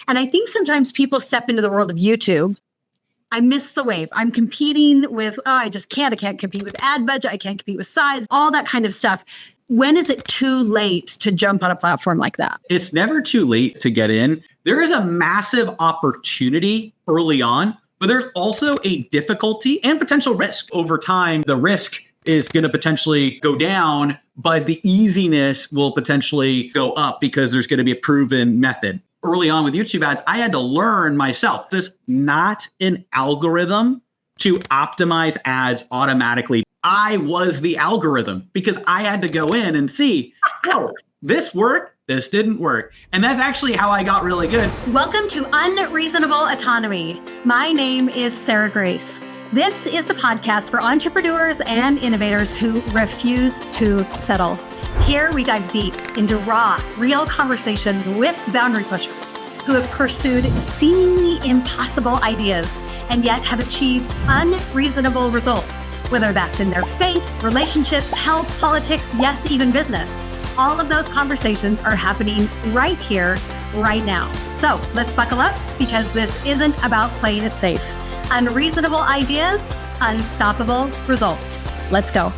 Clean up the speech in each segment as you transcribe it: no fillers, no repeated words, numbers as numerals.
And I think sometimes people step into the world of YouTube. I miss the wave. I'm competing with, I can't compete with ad budget. I can't compete with size, all that kind of stuff. When is it too late to jump on a platform like that? It's never too late to get in. There is a massive opportunity early on, but there's also a difficulty and potential risk. Over time, the risk is going to potentially go down, but the easiness will potentially go up because there's going to be a proven method. Early on with YouTube ads, I had to learn myself. This is not an algorithm to optimize ads automatically. I was the algorithm because I had to go in and see, oh, this worked, this didn't work. And that's actually how I got really good. Welcome to Unreasonable Autonomy. My name is Sarah Grace. This is the podcast for entrepreneurs and innovators who refuse to settle. Here we dive deep into raw, real conversations with boundary pushers who have pursued seemingly impossible ideas and yet have achieved unreasonable results, whether that's in their faith, relationships, health, politics, yes, even business. All of those conversations are happening right here, right now. So let's buckle up because this isn't about playing it safe. Unreasonable ideas, unstoppable results. Let's go.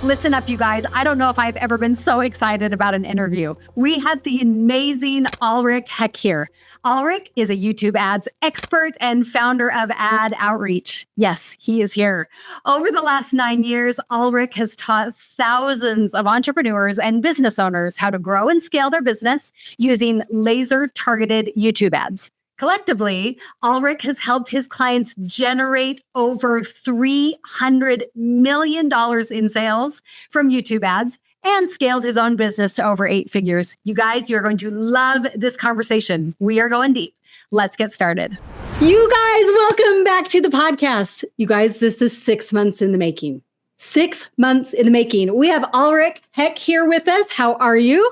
Listen up, you guys. I don't know if I've ever been so excited about an interview. We had the amazing Aleric Heck here. Aleric is a YouTube ads expert and founder of AdOutreach. Yes, he is here. Over the last 9 years, Aleric has taught thousands of entrepreneurs and business owners how to grow and scale their business using laser-targeted YouTube ads. Collectively, Aleric has helped his clients generate over $300 million in sales from YouTube ads and scaled his own business to over 8 figures. You guys, you're going to love this conversation. We are going deep. Let's get started. You guys, welcome back to the podcast. You guys, this is 6 months in the making. 6 months in the making. We have Aleric Heck here with us. How are you?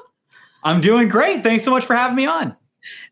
I'm doing great. Thanks so much for having me on.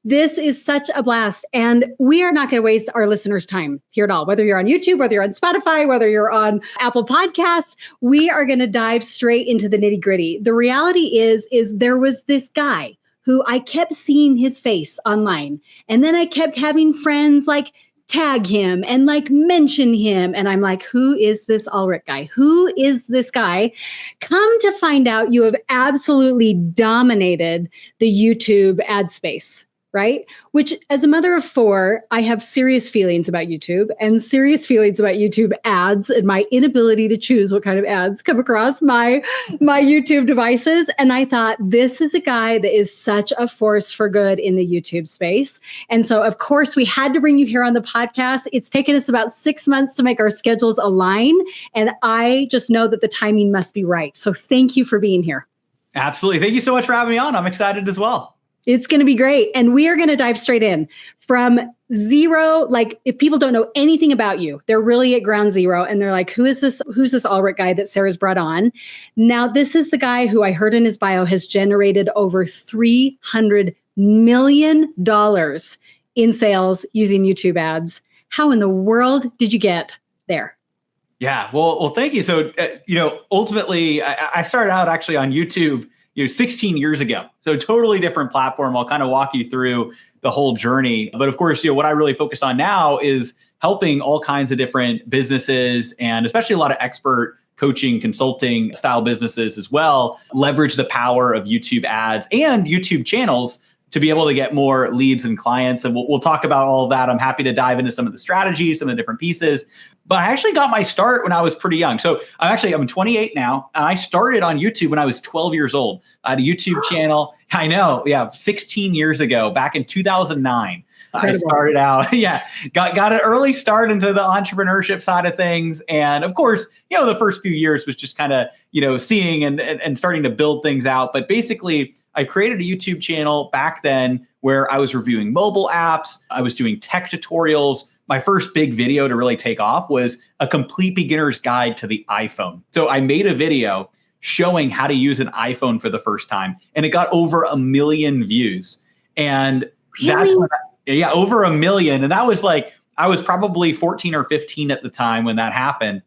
This is such a blast, and we are not going to waste our listeners' time here at all. Whether you're on YouTube, whether you're on Spotify, whether you're on Apple Podcasts, we are going to dive straight into the nitty-gritty. The reality is there was this guy who I kept seeing his face online, and then I kept having friends like tag him and like mention him, and I'm like, who is this Aleric guy? Who is this guy? Come to find out, you have absolutely dominated the YouTube ad space, right? Which, as a mother of 4, I have serious feelings about YouTube and serious feelings about YouTube ads and my inability to choose what kind of ads come across my YouTube devices. And I thought, this is a guy that is such a force for good in the YouTube space. And so, of course, we had to bring you here on the podcast. It's taken us about 6 months to make our schedules align. And I just know that the timing must be right. So thank you for being here. Absolutely. Thank you so much for having me on. I'm excited as well. It's going to be great. And we are going to dive straight in from zero. Like, if people don't know anything about you, they're really at ground zero and they're like, who's this Aleric guy that Sarah's brought on? Now, this is the guy who I heard in his bio has generated over $300 million in sales using YouTube ads. How in the world did you get there? Yeah, well, thank you. So, ultimately, I started out actually on YouTube 16 years ago. So totally different platform. I'll kind of walk you through the whole journey. But of course, what I really focus on now is helping all kinds of different businesses and especially a lot of expert coaching, consulting style businesses as well, leverage the power of YouTube ads and YouTube channels to be able to get more leads and clients. And we'll talk about all of that. I'm happy to dive into some of the strategies, some of the different pieces. But I actually got my start when I was pretty young. So I'm 28 now. And I started on YouTube when I was 12 years old. I had a YouTube channel. I know, 16 years ago, back in 2009. Incredible. I started out, got an early start into the entrepreneurship side of things. And of course, the first few years was just kind of, seeing and starting to build things out. But basically, I created a YouTube channel back then where I was reviewing mobile apps. I was doing tech tutorials. My first big video to really take off was a complete beginner's guide to the iPhone. So I made a video showing how to use an iPhone for the first time, and it got over 1 million views. And really? That's over 1 million. And that was like, I was probably 14 or 15 at the time when that happened.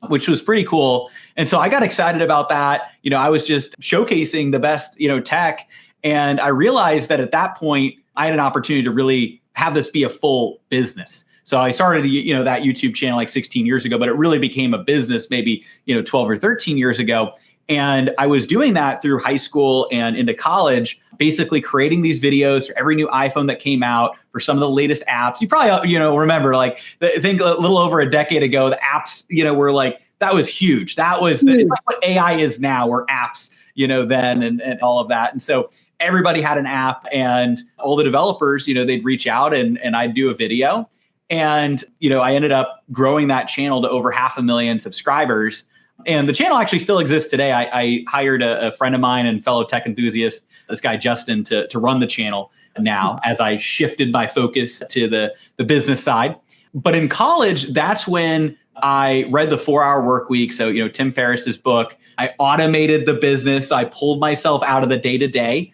which was pretty cool. And so I got excited about that. I was just showcasing the best, tech. And I realized that at that point, I had an opportunity to really have this be a full business. So I started, that YouTube channel like 16 years ago, but it really became a business maybe, 12 or 13 years ago. And I was doing that through high school and into college, basically creating these videos for every new iPhone that came out, for some of the latest apps. You probably, remember, like, I think a little over a decade ago, the apps, were like, that was huge. That was like what AI is now, or apps, then and all of that. And so everybody had an app, and all the developers, they'd reach out and I'd do a video. And, I ended up growing that channel to over 500,000 subscribers. And the channel actually still exists today. I hired a friend of mine and fellow tech enthusiast, this guy, Justin, to run the channel now, as I shifted my focus to the business side. But in college, that's when I read the 4-Hour Work Week. So, Tim Ferriss's book. I automated the business. I pulled myself out of the day-to-day.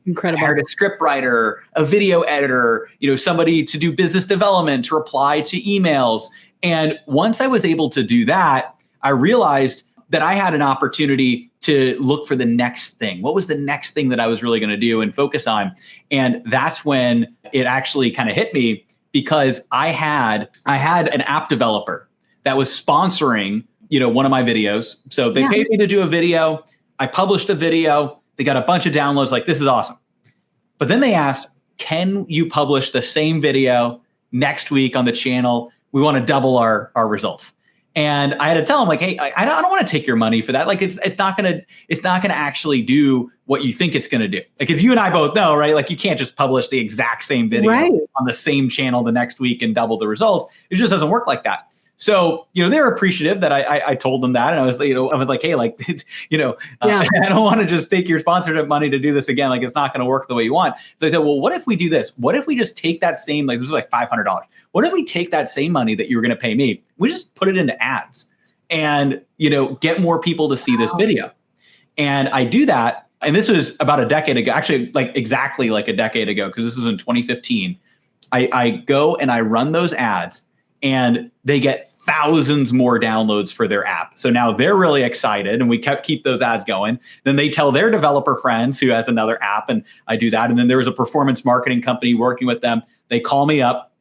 Incredible. I hired a script writer, a video editor, somebody to do business development, to reply to emails. And once I was able to do that, I realized that I had an opportunity to look for the next thing. What was the next thing that I was really going to do and focus on? And that's when it actually kind of hit me, because I had an app developer that was sponsoring, one of my videos. So they paid me to do a video. I published a video. They got a bunch of downloads, like, this is awesome. But then they asked, can you publish the same video next week on the channel? We want to double our results. And I had to tell them, like, hey, I don't want to take your money for that. Like, it's not gonna actually do what you think it's gonna do. Like, as you and I both know, right? Like, you can't just publish the exact same video on the same channel the next week and double the results. It just doesn't work like that. So, they're appreciative that I told them that. And I was like, hey, like, I don't want to just take your sponsorship money to do this again. Like, it's not going to work the way you want. So I said, well, what if we do this? What if we just take that same, like, this was like $500. What if we take that same money that you were going to pay me? We just put it into ads and, get more people to see this video. And I do that. And this was about a decade ago, actually, like, exactly like a decade ago, because this was in 2015. I go and I run those ads, and they get thousands more downloads for their app. So now they're really excited, and we keep those ads going. Then they tell their developer friends who has another app, and I do that. And then there was a performance marketing company working with them. They call me up,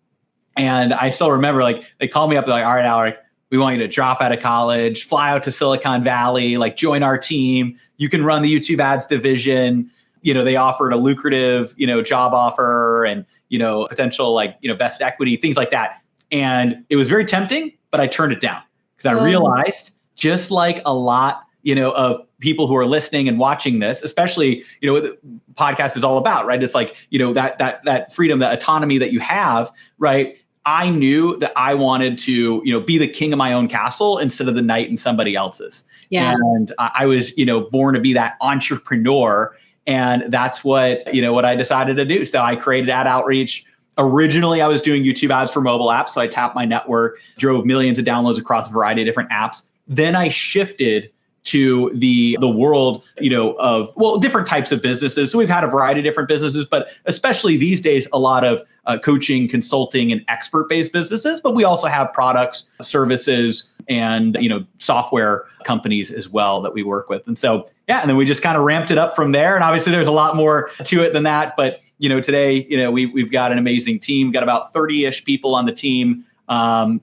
and I still remember, like, they call me up. They're like, all right, Aleric, we want you to drop out of college, fly out to Silicon Valley, like, join our team. You can run the YouTube ads division. They offered a lucrative, job offer and, potential, like, vested equity, things like that. And it was very tempting, but I turned it down, because I realized, just like a lot, of people who are listening and watching this, especially, what the podcast is all about, right? It's like, that freedom, that autonomy that you have, right? I knew that I wanted to, be the king of my own castle instead of the knight in somebody else's. Yeah. And I was, born to be that entrepreneur. And that's what I decided to do. So I created AdOutreach. Originally, I was doing YouTube ads for mobile apps. So I tapped my network, drove millions of downloads across a variety of different apps. Then I shifted to the world, of, different types of businesses. So we've had a variety of different businesses, but especially these days, a lot of coaching, consulting, and expert-based businesses. But we also have products, services, and, software companies as well that we work with. And so, and then we just kind of ramped it up from there. And obviously there's a lot more to it than that. But, today, we've got an amazing team. We've got about 30-ish people on the team.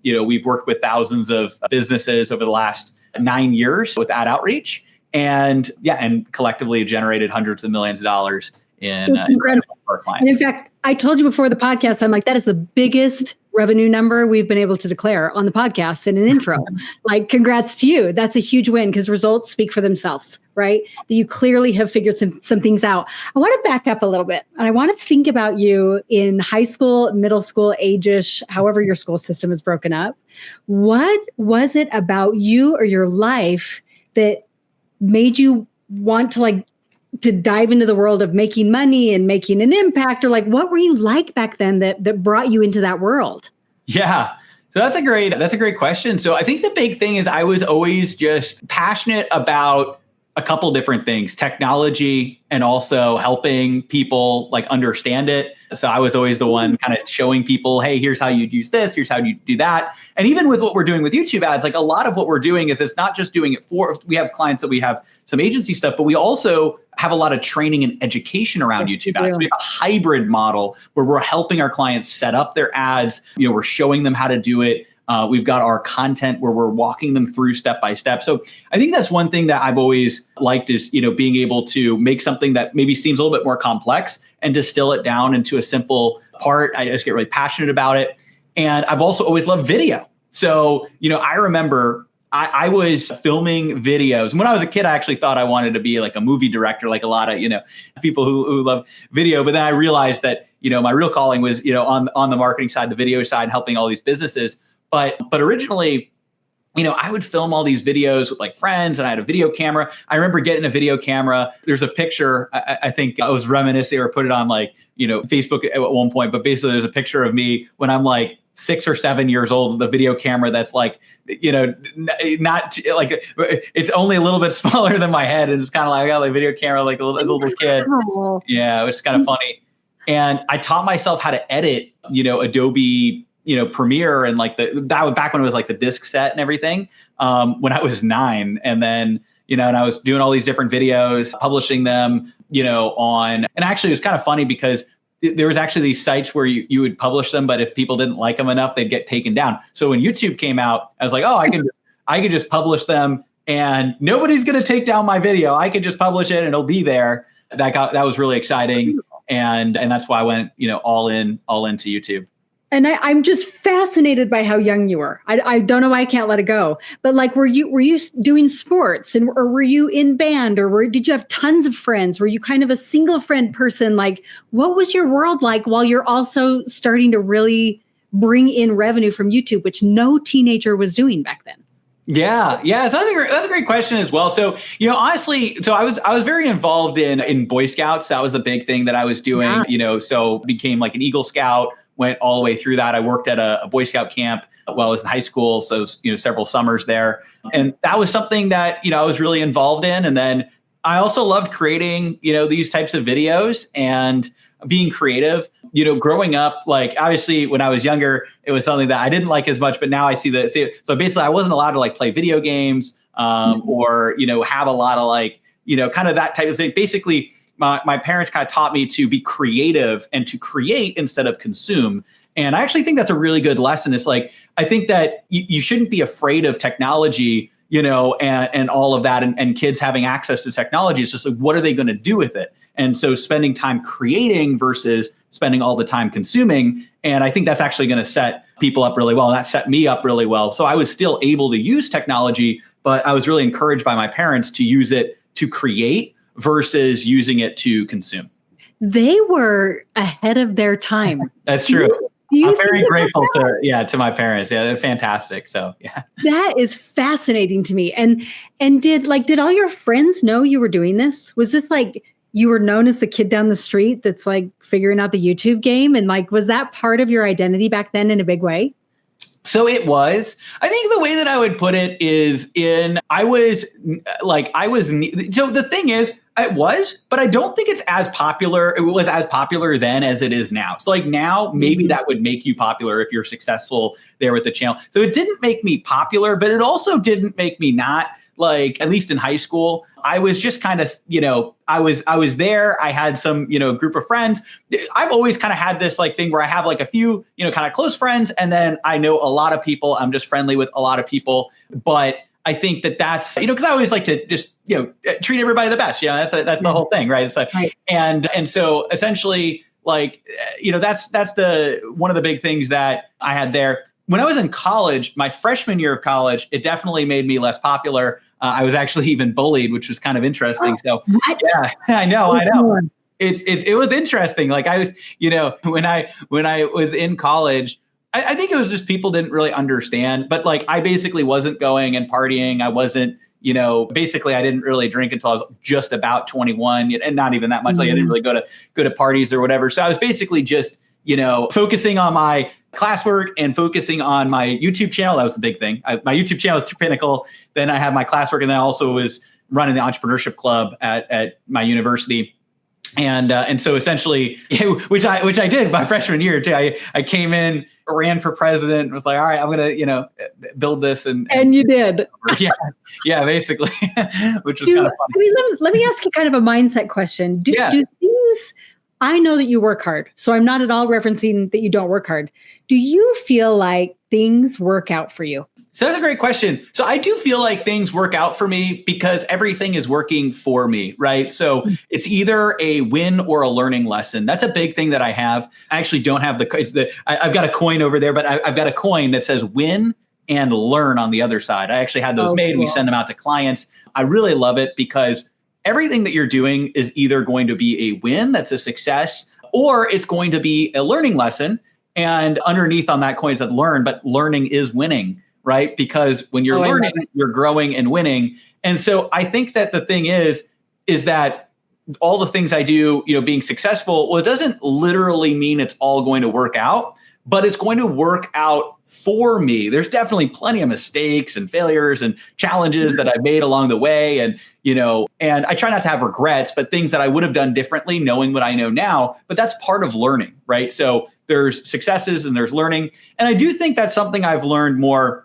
We've worked with thousands of businesses over the last 9 years with AdOutreach, and collectively generated hundreds of millions of dollars in our clients. And in fact, I told you before the podcast, I'm like, that is the biggest revenue number we've been able to declare on the podcast in an intro. Like, congrats to you. That's a huge win, because results speak for themselves, right? That you clearly have figured some things out. I want to back up a little bit, and I want to think about you in high school, middle school, age-ish, however your school system is broken up. What was it about you or your life that made you want to dive into the world of making money and making an impact? Or, like, what were you like back then that brought you into that world? Yeah. So that's a great question. So I think the big thing is I was always just passionate about a couple different things, technology and also helping people like understand it. So I was always the one kind of showing people, hey, here's how you use this, here's how you do that. And even with what we're doing with YouTube ads, like a lot of what we're doing is it's not just doing it for, we have clients that we have some agency stuff, but we also have a lot of training and education around YouTube ads. So we have a hybrid model where we're helping our clients set up their ads. We're showing them how to do it. We've got our content where we're walking them through step by step. So I think that's one thing that I've always liked is, being able to make something that maybe seems a little bit more complex and distill it down into a simple part. I just get really passionate about it. And I've also always loved video. So, I remember I was filming videos. When I was a kid, I actually thought I wanted to be like a movie director, like a lot of, people who love video. But then I realized that, my real calling was, on the marketing side, the video side, helping all these businesses. But originally, I would film all these videos with like friends, and I had a video camera. I remember getting a video camera. There's a picture. I think I was reminiscing or put it on like, Facebook at one point. But basically, there's a picture of me when I'm like 6 or 7 years old, the video camera that's like, not like, it's only a little bit smaller than my head. And it's kind of like I got a video camera like as a little kid. Yeah, it was kind of funny. And I taught myself how to edit, Adobe Premiere and like that was back when it was like the disc set and everything, when I was 9. And then, and I was doing all these different videos, publishing them, and actually it was kind of funny because there was actually these sites where you would publish them, but if people didn't like them enough, they'd get taken down. So when YouTube came out, I was like, oh, I can just publish them and nobody's going to take down my video. I could just publish it and it'll be there. That was really exciting. And that's why I went, all into YouTube. And I'm just fascinated by how young you were. I don't know why I can't let it go. But like, were you doing sports or were you in band did you have tons of friends? Were you kind of a single friend person? Like, what was your world like while you're also starting to really bring in revenue from YouTube, which no teenager was doing back then? Yeah. So that's a great question as well. So, honestly, so I was very involved in Boy Scouts. That was the big thing that I was doing, so became like an Eagle Scout. Went all the way through that. I worked at a Boy Scout camp while I was in high school. So, several summers there. And that was something that, I was really involved in. And then I also loved creating, these types of videos and being creative, growing up, like obviously when I was younger, it was something that I didn't like as much, but now I see that. So basically I wasn't allowed to like play video games or, have a lot of like, kind of that type of thing. Basically, my parents kind of taught me to be creative and to create instead of consume. And I actually think that's a really good lesson. It's like, I think that you shouldn't be afraid of technology, and all of that and kids having access to technology. It's just like, what are they going to do with it? And so spending time creating versus spending all the time consuming. And I think that's actually going to set people up really well. And that set me up really well. So I was still able to use technology, but I was really encouraged by my parents to use it to create versus using it to consume. They were ahead of their time. That's true. I'm very grateful to my parents. Yeah, they're fantastic. So yeah. That is fascinating to me. And did all your friends know you were doing this? Was this like you were known as the kid down the street that's like figuring out the YouTube game? And like, was that part of your identity back then in a big way? So it was. I think the way that I would put it is so the thing is, it was, but I don't think it's as popular. It was as popular then as it is now. So like now, maybe that would make you popular if you're successful there with the channel. So it didn't make me popular, but it also didn't make me not. Like, at least in high school, I was just kind of, I was there. I had some, group of friends. I've always kind of had this like thing where I have like a few, kind of close friends. And then I know a lot of people. I'm just friendly with a lot of people. But I think that's, because I always like to just, treat everybody the best. That's the whole thing, right? It's like, right. And so essentially, like, that's one of the big things that I had there. When I was in college, my freshman year of college, it definitely made me less popular. I was actually even bullied, which was kind of interesting. So yeah, I know. It was interesting. Like I was, when I was in college, I think it was just people didn't really understand. But like I basically wasn't going and partying. I wasn't, basically I didn't really drink until I was just about 21, and not even that much. Like I didn't really go to parties or whatever. So I was basically just, focusing on my classwork and focusing on my YouTube channel. That was the big thing. My YouTube channel was too pinnacle. Then I had my classwork, and then I also was running the entrepreneurship club at my university. And so essentially, which I did my freshman year too. I came in, ran for president, was like, all right, I'm gonna build this, and you did. yeah, basically, which was kind of fun. I mean, let me ask you kind of a mindset question. Do things? I know that you work hard, so I'm not at all referencing that you don't work hard. Do you feel like things work out for you? So that's a great question. So I do feel like things work out for me because everything is working for me, right? So it's either a win or a learning lesson. That's a big thing that I have. I actually don't have I've got a coin over there, but I've got a coin that says win and learn on the other side. I actually had those made. Cool. We send them out to clients. I really love it because everything that you're doing is either going to be a win, that's a success, or it's going to be a learning lesson. And underneath on that coin is that learn, but learning is winning. Right? Because when you're learning, you're growing and winning. And so I think that the thing is that all the things I do, being successful, well, it doesn't literally mean it's all going to work out, but it's going to work out for me. There's definitely plenty of mistakes and failures and challenges that I've made along the way. And I try not to have regrets, but things that I would have done differently, knowing what I know now, but that's part of learning, right? So there's successes and there's learning. And I do think that's something I've learned more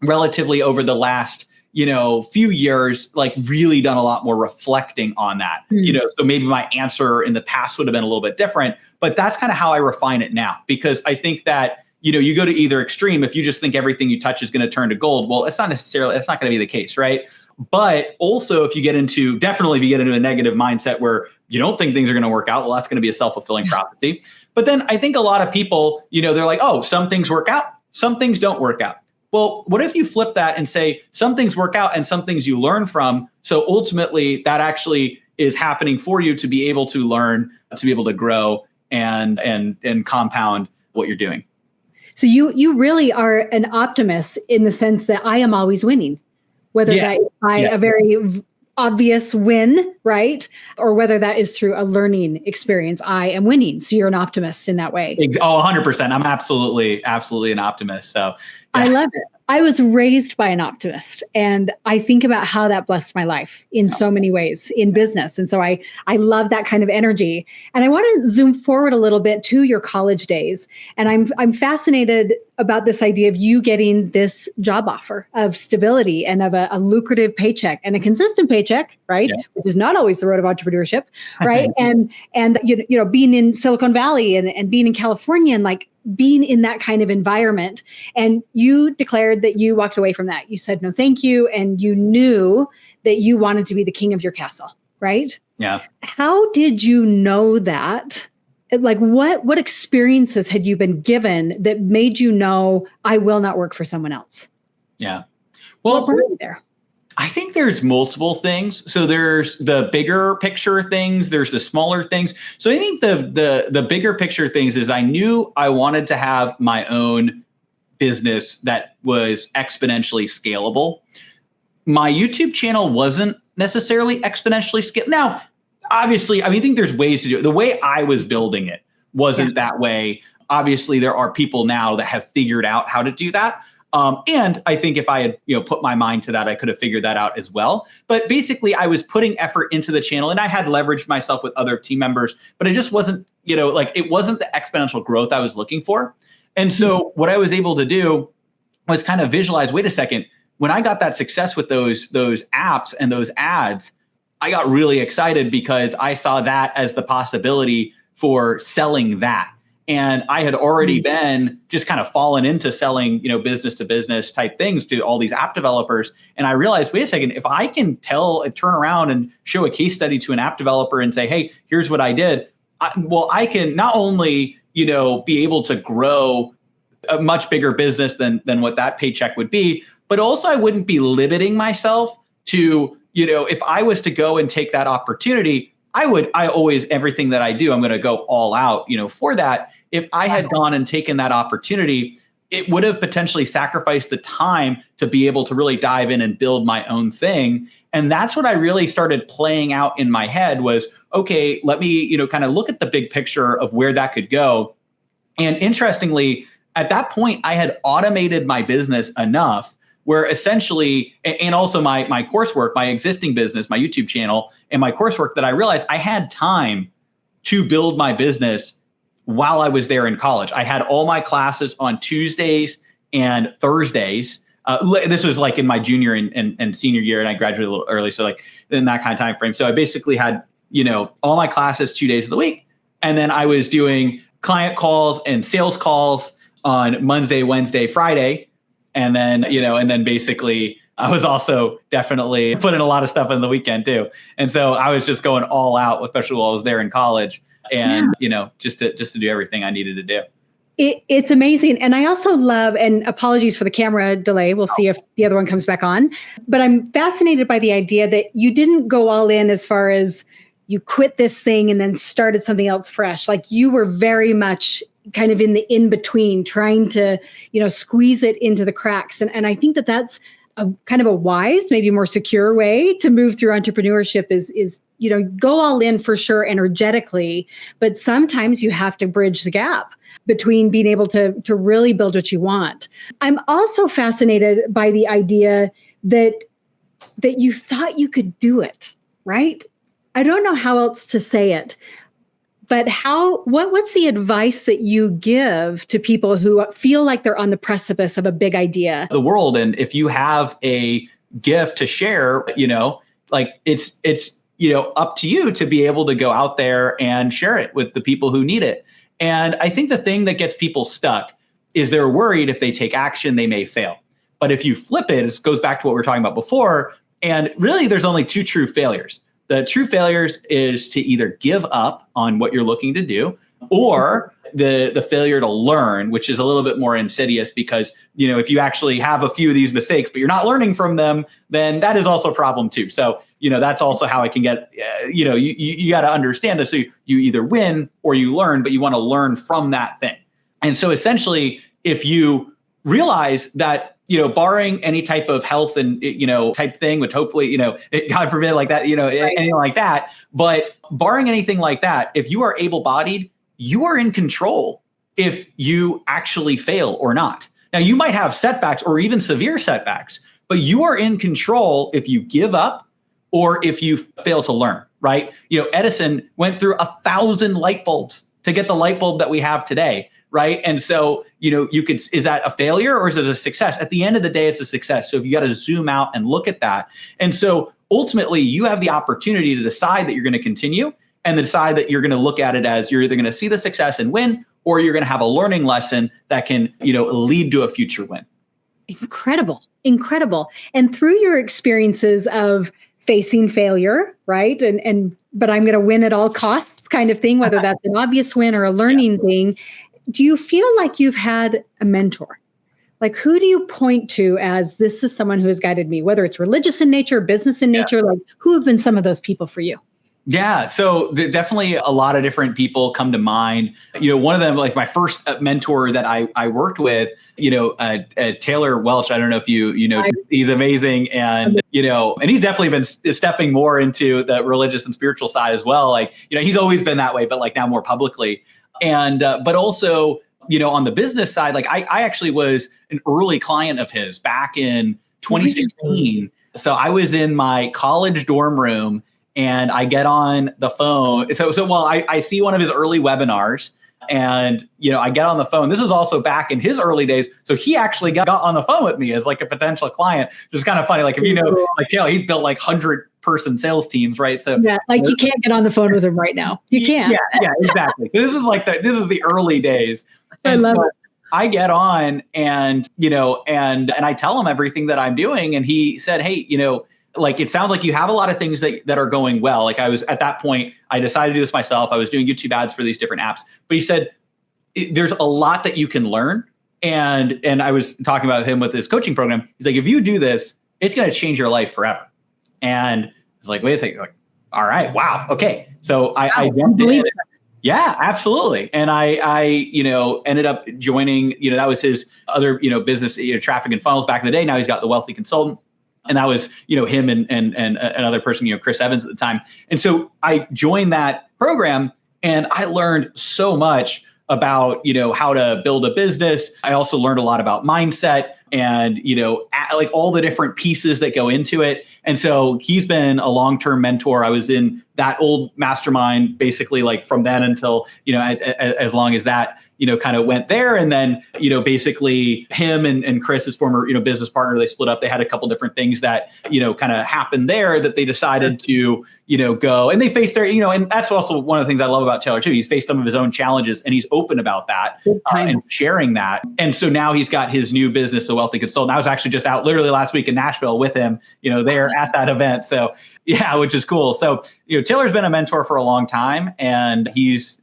relatively over the last, few years, like really done a lot more reflecting on that, so maybe my answer in the past would have been a little bit different, but that's kind of how I refine it now, because I think that, you go to either extreme. If you just think everything you touch is going to turn to gold, well, that's not going to be the case. Right. But also if you get into a negative mindset where you don't think things are going to work out, well, that's going to be a self-fulfilling prophecy. But then I think a lot of people, they're like, oh, some things work out, some things don't work out. Well, what if you flip that and say some things work out and some things you learn from? So ultimately, that actually is happening for you to be able to learn, to be able to grow and compound what you're doing. So you really are an optimist in the sense that I am always winning, whether that is by a very obvious win, right? Or whether that is through a learning experience, I am winning. So you're an optimist in that way. Oh, 100%. I'm absolutely an optimist. So I love it. I was raised by an optimist, and I think about how that blessed my life in so many ways in business. And so I love that kind of energy. And I want to zoom forward a little bit to your college days. And I'm fascinated about this idea of you getting this job offer of stability and of a lucrative paycheck and a consistent paycheck, right? Yeah. Which is not always the road of entrepreneurship, right? and being in Silicon Valley and being in California and like being in that kind of environment. And you declared that you walked away from that. You said, no, thank you. And you knew that you wanted to be the king of your castle, right? Yeah. How did you know that? Like what experiences had you been given that made you know I will not work for someone else? Yeah. Well, what brought you there? I think there's multiple things. So there's the bigger picture things, there's the smaller things. So I think the bigger picture things is I knew I wanted to have my own business that was exponentially scalable. My YouTube channel wasn't necessarily exponentially scalable. Now, obviously, I think there's ways to do it. The way I was building it wasn't that way. Obviously, there are people now that have figured out how to do that. And I think if I had, put my mind to that, I could have figured that out as well. But basically, I was putting effort into the channel and I had leveraged myself with other team members, but it just wasn't, it wasn't the exponential growth I was looking for. And so what I was able to do was kind of visualize, wait a second, when I got that success with those apps and those ads, I got really excited because I saw that as the possibility for selling that. And I had already been just kind of fallen into selling, business to business type things to all these app developers. And I realized, wait a second, if I can turn around and show a case study to an app developer and say, hey, here's what I did. I can not only, be able to grow a much bigger business than what that paycheck would be, but also I wouldn't be limiting myself to, if I was to go and take that opportunity, everything that I do, I'm going to go all out, for that. If I had gone and taken that opportunity, it would have potentially sacrificed the time to be able to really dive in and build my own thing. And that's what I really started playing out in my head was, okay, let me, kind of look at the big picture of where that could go. And interestingly, at that point, I had automated my business enough where essentially, and also my coursework, my existing business, my YouTube channel, and my coursework, that I realized I had time to build my business while I was there in college. I had all my classes on Tuesdays and Thursdays. This was like in my junior and senior year, and I graduated a little early. So like in that kind of time frame. So I basically had, all my classes 2 days of the week. And then I was doing client calls and sales calls on Monday, Wednesday, Friday. And then, and then basically I was also definitely putting a lot of stuff in the weekend too. And so I was just going all out, especially while I was there in college, and, just to do everything I needed to do. It's amazing. And I also love, and apologies for the camera delay. We'll see if the other one comes back on. But I'm fascinated by the idea that you didn't go all in as far as you quit this thing and then started something else fresh. Like you were very much kind of in the in-between, trying to, squeeze it into the cracks. And I think that that's a kind of a wise, maybe more secure way to move through entrepreneurship is, go all in for sure energetically, but sometimes you have to bridge the gap between being able to really build what you want. I'm also fascinated by the idea that you thought you could do it, right? I don't know how else to say it, but what's the advice that you give to people who feel like they're on the precipice of a big idea? The world, and if you have a gift to share, like it's up to you to be able to go out there and share it with the people who need it. And I think the thing that gets people stuck is they're worried if they take action, they may fail. But if you flip it, it goes back to what we were talking about before. And really, there's only two true failures. The true failures is to either give up on what you're looking to do, or the failure to learn, which is a little bit more insidious, because, if you actually have a few of these mistakes, but you're not learning from them, then that is also a problem too. So, that's also how it can get, you got to understand it. So you either win or you learn, but you want to learn from that thing. And so essentially, if you realize that, barring any type of health and, type thing, which hopefully, God forbid, like that, right, anything like that. But barring anything like that, if you are able-bodied, you are in control if you actually fail or not. Now, you might have setbacks or even severe setbacks, but you are in control if you give up or if you fail to learn, right? Edison went through 1,000 light bulbs to get the light bulb that we have today. Right. And so, is that a failure or is it a success? At the end of the day, it's a success. So if you got to zoom out and look at that. And so ultimately, you have the opportunity to decide that you're going to continue and decide that you're going to look at it as you're either going to see the success and win, or you're going to have a learning lesson that can, lead to a future win. Incredible. And through your experiences of facing failure, right? But I'm going to win at all costs kind of thing, whether that's an obvious win or a learning thing. Do you feel like you've had a mentor? Like, who do you point to as this is someone who has guided me, whether it's religious in nature, business in nature, like who have been some of those people for you? Yeah. So definitely a lot of different people come to mind. One of them, like my first mentor that I worked with, Taylor Welch. I don't know if he's amazing. And, and he's definitely been stepping more into the religious and spiritual side as well. Like, he's always been that way, but like now more publicly. And, but also, on the business side, like I actually was an early client of his back in 2016. So I was in my college dorm room and I get on the phone. I see one of his early webinars and, I get on the phone. This is also back in his early days. So he actually got on the phone with me as like a potential client, which is kind of funny. Like, if like Taylor, he's built like 100-person sales teams, right? So yeah, like you can't get on the phone with him right now. You can't. Yeah, exactly. So this is the early days. I love it. I get on and, and I tell him everything that I'm doing. And he said, hey, like, it sounds like you have a lot of things that are going well. Like I was at that point, I decided to do this myself. I was doing YouTube ads for these different apps, but he said, there's a lot that you can learn. And I was talking about him with his coaching program. He's like, if you do this, it's going to change your life forever. And I was like, wait a second. Like, all right, wow. Okay. So I jumped in. Yeah, absolutely. And I ended up joining, that was his other, business, traffic and funnels back in the day. Now he's got The Wealthy Consultant. And that was, him and another person, Chris Evans at the time. And so I joined that program and I learned so much about, how to build a business. I also learned a lot about mindset. and, like all the different pieces that go into it. And so he's been a long-term mentor. I was in that old mastermind, basically like from then until, as long as that, kind of went there. And then, basically him and Chris, his former, business partner, they split up. They had a couple different things that, kind of happened there that they decided to, go, and they faced their, and that's also one of the things I love about Taylor too. He's faced some of his own challenges and he's open about that and sharing that. And so now he's got his new business, The Wealthy Consultant. I was actually just out literally last week in Nashville with him, there at that event. So yeah, which is cool. So, Taylor's been a mentor for a long time and he's,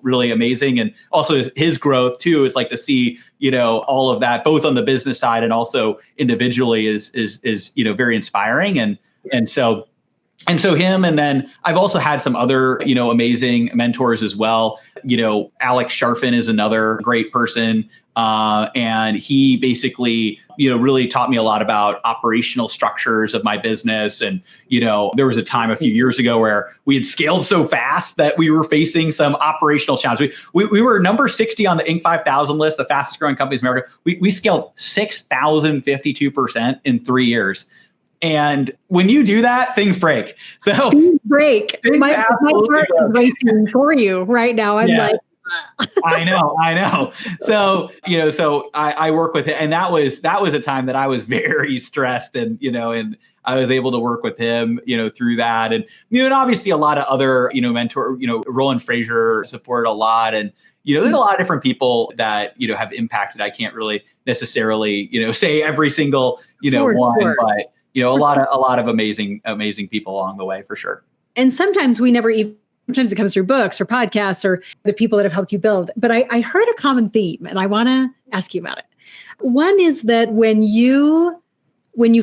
really amazing. And also his growth too is like to see, all of that, both on the business side and also individually is very inspiring. And so him, and then I've also had some other, amazing mentors as well. Alex Sharfin is another great person. And he basically, really taught me a lot about operational structures of my business. And, there was a time a few years ago where we had scaled so fast that we were facing some operational challenges. We were number 60 on the Inc. 5000 list, the fastest growing companies in America. We scaled 6,052% in 3 years. And when you do that, things break. So things break. My heart is racing for you right now. I'm like, I know. So, I work with it. And that was a time that I was very stressed and, and I was able to work with him, through that. And, and obviously a lot of other, mentor, Roland Frazier supported a lot. And, there's a lot of different people that, have impacted. I can't really necessarily, say every single, one, sure. But, a lot of amazing people along the way for sure. And sometimes sometimes it comes through books or podcasts or the people that have helped you build. But I heard a common theme and I want to ask you about it. One is that when you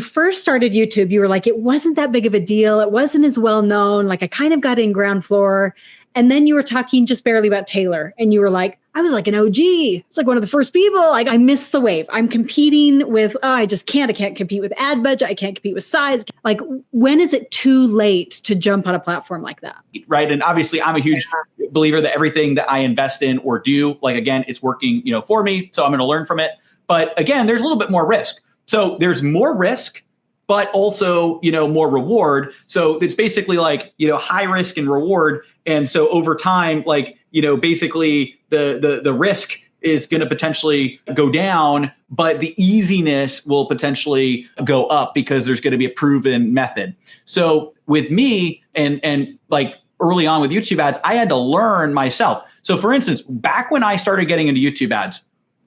first started YouTube, you were like, it wasn't that big of a deal. It wasn't as well known. Like I kind of got in ground floor. And then you were talking just barely about Taylor. And you were like, I was like an OG. It's like one of the first people. Like I missed the wave. I'm competing with, I can't compete with ad budget. I can't compete with size. Like when is it too late to jump on a platform like that? Right. And obviously I'm a huge believer that everything that I invest in or do, like, again, it's working, for me. So I'm going to learn from it. But again, there's a little bit more risk. So there's more risk, but also, more reward. So it's basically like, high risk and reward. And so over time, like, basically the risk is going to potentially go down, but the easiness will potentially go up because there's going to be a proven method. So with me and like early on with YouTube ads, I had to learn myself. So for instance, back when I started getting into YouTube ads,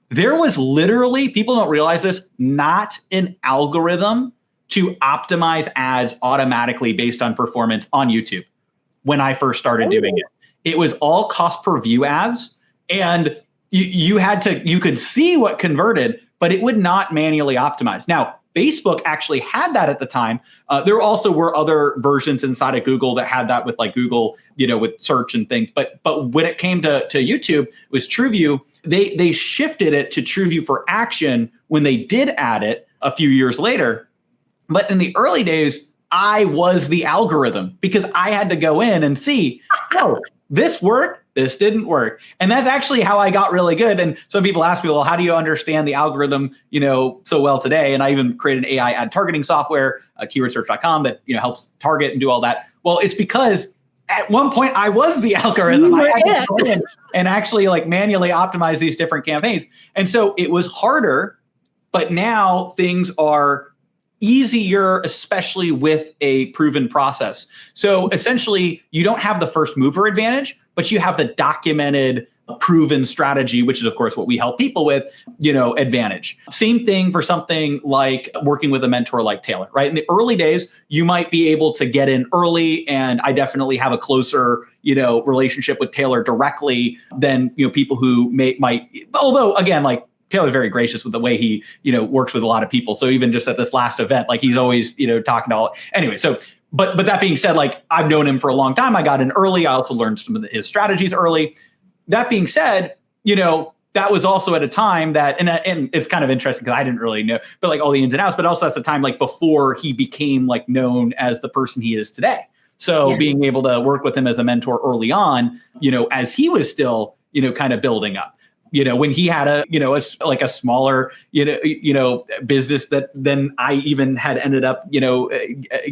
there was literally, people don't realize this, not an algorithm to optimize ads automatically based on performance on YouTube when I first started doing it. It was all cost per view ads. And you could see what converted, but it would not manually optimize. Now, Facebook actually had that at the time. There also were other versions inside of Google that had that with like Google, with search and things. But when it came to YouTube, it was TrueView. They shifted it to TrueView for action when they did add it a few years later. But in the early days, I was the algorithm because I had to go in and see, this worked, this didn't work. And that's actually how I got really good. And some people ask me, well, how do you understand the algorithm, so well today? And I even created an AI ad targeting software, keywordsearch.com, that, helps target and do all that. Well, it's because at one point I was the algorithm. I had to go in and actually like manually optimize these different campaigns. And so it was harder, but now things are easier, especially with a proven process. So essentially, you don't have the first mover advantage, but you have the documented, proven strategy, which is, of course, what we help people with, advantage. Same thing for something like working with a mentor like Taylor, right? In the early days, you might be able to get in early, and I definitely have a closer, relationship with Taylor directly than, people who might, although again, like, Taylor's very gracious with the way he, works with a lot of people. So even just at this last event, like he's always, talking to all. Anyway, so, but that being said, like I've known him for a long time. I got in early. I also learned some of his strategies early. That being said, that was also at a time that, and it's kind of interesting because I didn't really know, but like all the ins and outs, but also that's the time like before he became like known as the person he is today. So being able to work with him as a mentor early on, as he was still, kind of building up. when he had like a smaller, business that then I even had ended up,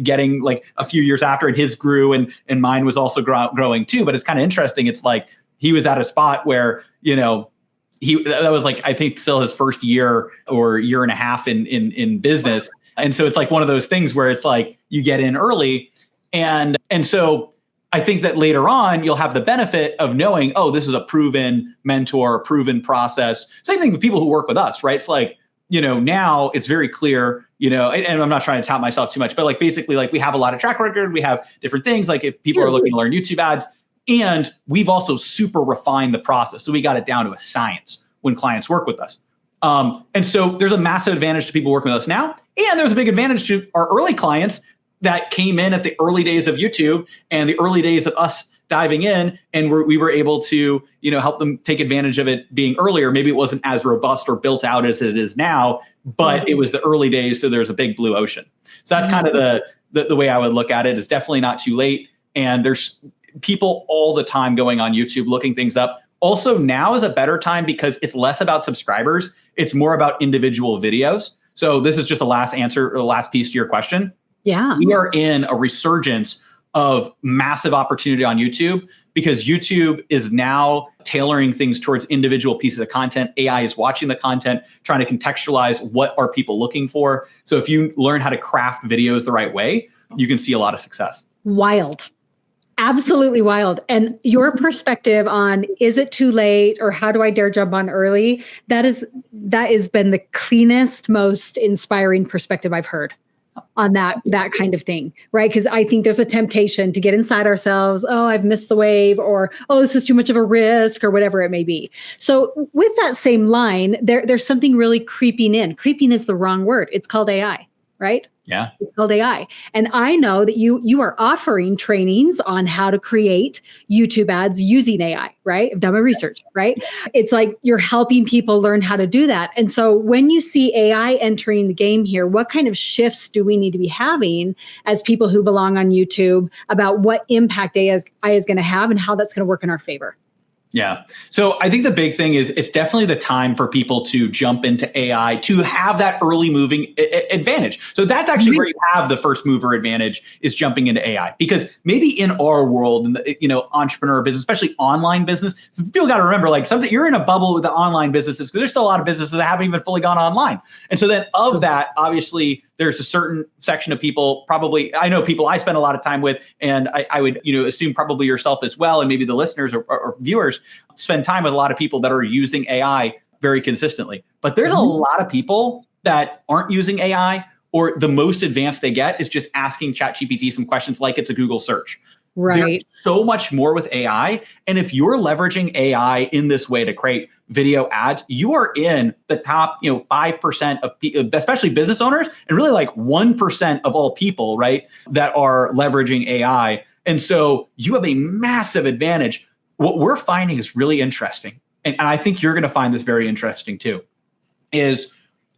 getting like a few years after, and his grew and mine was also growing too. But it's kind of interesting. It's like he was at a spot where, that was like, I think still his first year or year and a half in business. And so it's like one of those things where it's like you get in early. And so I think that later on, you'll have the benefit of knowing, oh, this is a proven mentor, a proven process. Same thing with people who work with us, right? It's like, now it's very clear, and I'm not trying to tout myself too much, but like basically like we have a lot of track record, we have different things. Like if people are looking to learn YouTube ads, and we've also super refined the process. So we got it down to a science when clients work with us. And so there's a massive advantage to people working with us now. And there's a big advantage to our early clients that came in at the early days of YouTube and the early days of us diving in, and we were able to, help them take advantage of it being earlier. Maybe it wasn't as robust or built out as it is now, but it was the early days, so there's a big blue ocean. So that's kind of the way I would look at it. It's definitely not too late, and there's people all the time going on YouTube looking things up. Also, now is a better time because it's less about subscribers, it's more about individual videos. So this is just a last answer, or the last piece to your question. Yeah. We are in a resurgence of massive opportunity on YouTube because YouTube is now tailoring things towards individual pieces of content. AI is watching the content, trying to contextualize what are people looking for. So if you learn how to craft videos the right way, you can see a lot of success. Wild. Absolutely wild. And your perspective on, is it too late or how do I dare jump on early? That has been the cleanest, most inspiring perspective I've heard on that kind of thing, right? Because I think there's a temptation to get inside ourselves. Oh, I've missed the wave, or, oh, this is too much of a risk, or whatever it may be. So with that same line, there's something really creeping in. Creeping is the wrong word. It's called AI, right? Yeah. It's called AI. And I know that you are offering trainings on how to create YouTube ads using AI, right? I've done my research, right? It's like you're helping people learn how to do that. And so when you see AI entering the game here, what kind of shifts do we need to be having as people who belong on YouTube about what impact AI is going to have and how that's going to work in our favor? Yeah. So I think the big thing is it's definitely the time for people to jump into AI to have that early moving advantage. So that's actually where you have the first mover advantage, is jumping into AI, because maybe in our world, in the, entrepreneur business, especially online business, people got to remember, like, something, you're in a bubble with the online businesses because there's still a lot of businesses that haven't even fully gone online. And so then of that, obviously, there's a certain section of people, probably, I know people I spend a lot of time with, and I would, assume probably yourself as well, and maybe the listeners or viewers spend time with a lot of people that are using AI very consistently. But there's a lot of people that aren't using AI, or the most advanced they get is just asking ChatGPT some questions like it's a Google search. Right. There's so much more with AI. And if you're leveraging AI in this way to create video ads, you are in the top, 5% of people, especially business owners, and really like 1% of all people, right, that are leveraging AI. And so you have a massive advantage. What we're finding is really interesting, and I think you're going to find this very interesting too, is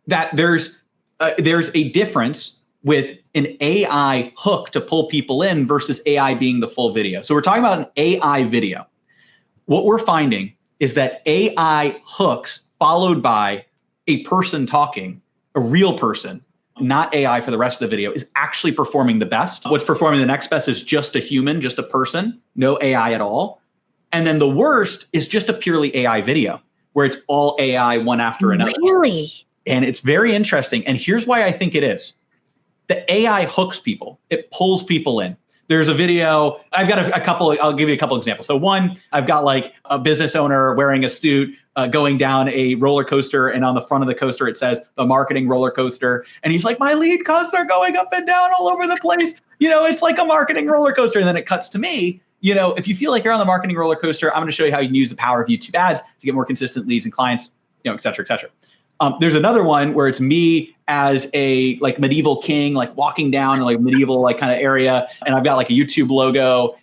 that there's a difference with an AI hook to pull people in versus AI being the full video. So we're talking about an AI video. What we're finding is that AI hooks followed by a person talking, a real person, not AI for the rest of the video, is actually performing the best. What's performing the next best is just a human, just a person, no AI at all. And then the worst is just a purely AI video, where it's all AI one after another. Really? And it's very interesting. And here's why I think it is. The AI hooks people. It pulls people in. There's a video, I've got a couple, I'll give you a couple examples. So one, I've got like a business owner wearing a suit, going down a roller coaster, and on the front of the coaster, it says the marketing roller coaster. And he's like, my lead costs are going up and down all over the place. It's like a marketing roller coaster. And then it cuts to me. If you feel like you're on the marketing roller coaster, I'm going to show you how you can use the power of YouTube ads to get more consistent leads and clients, et cetera, et cetera. There's another one where it's me as a like medieval king, like walking down in like medieval like kind of area, and I've got like a YouTube logo,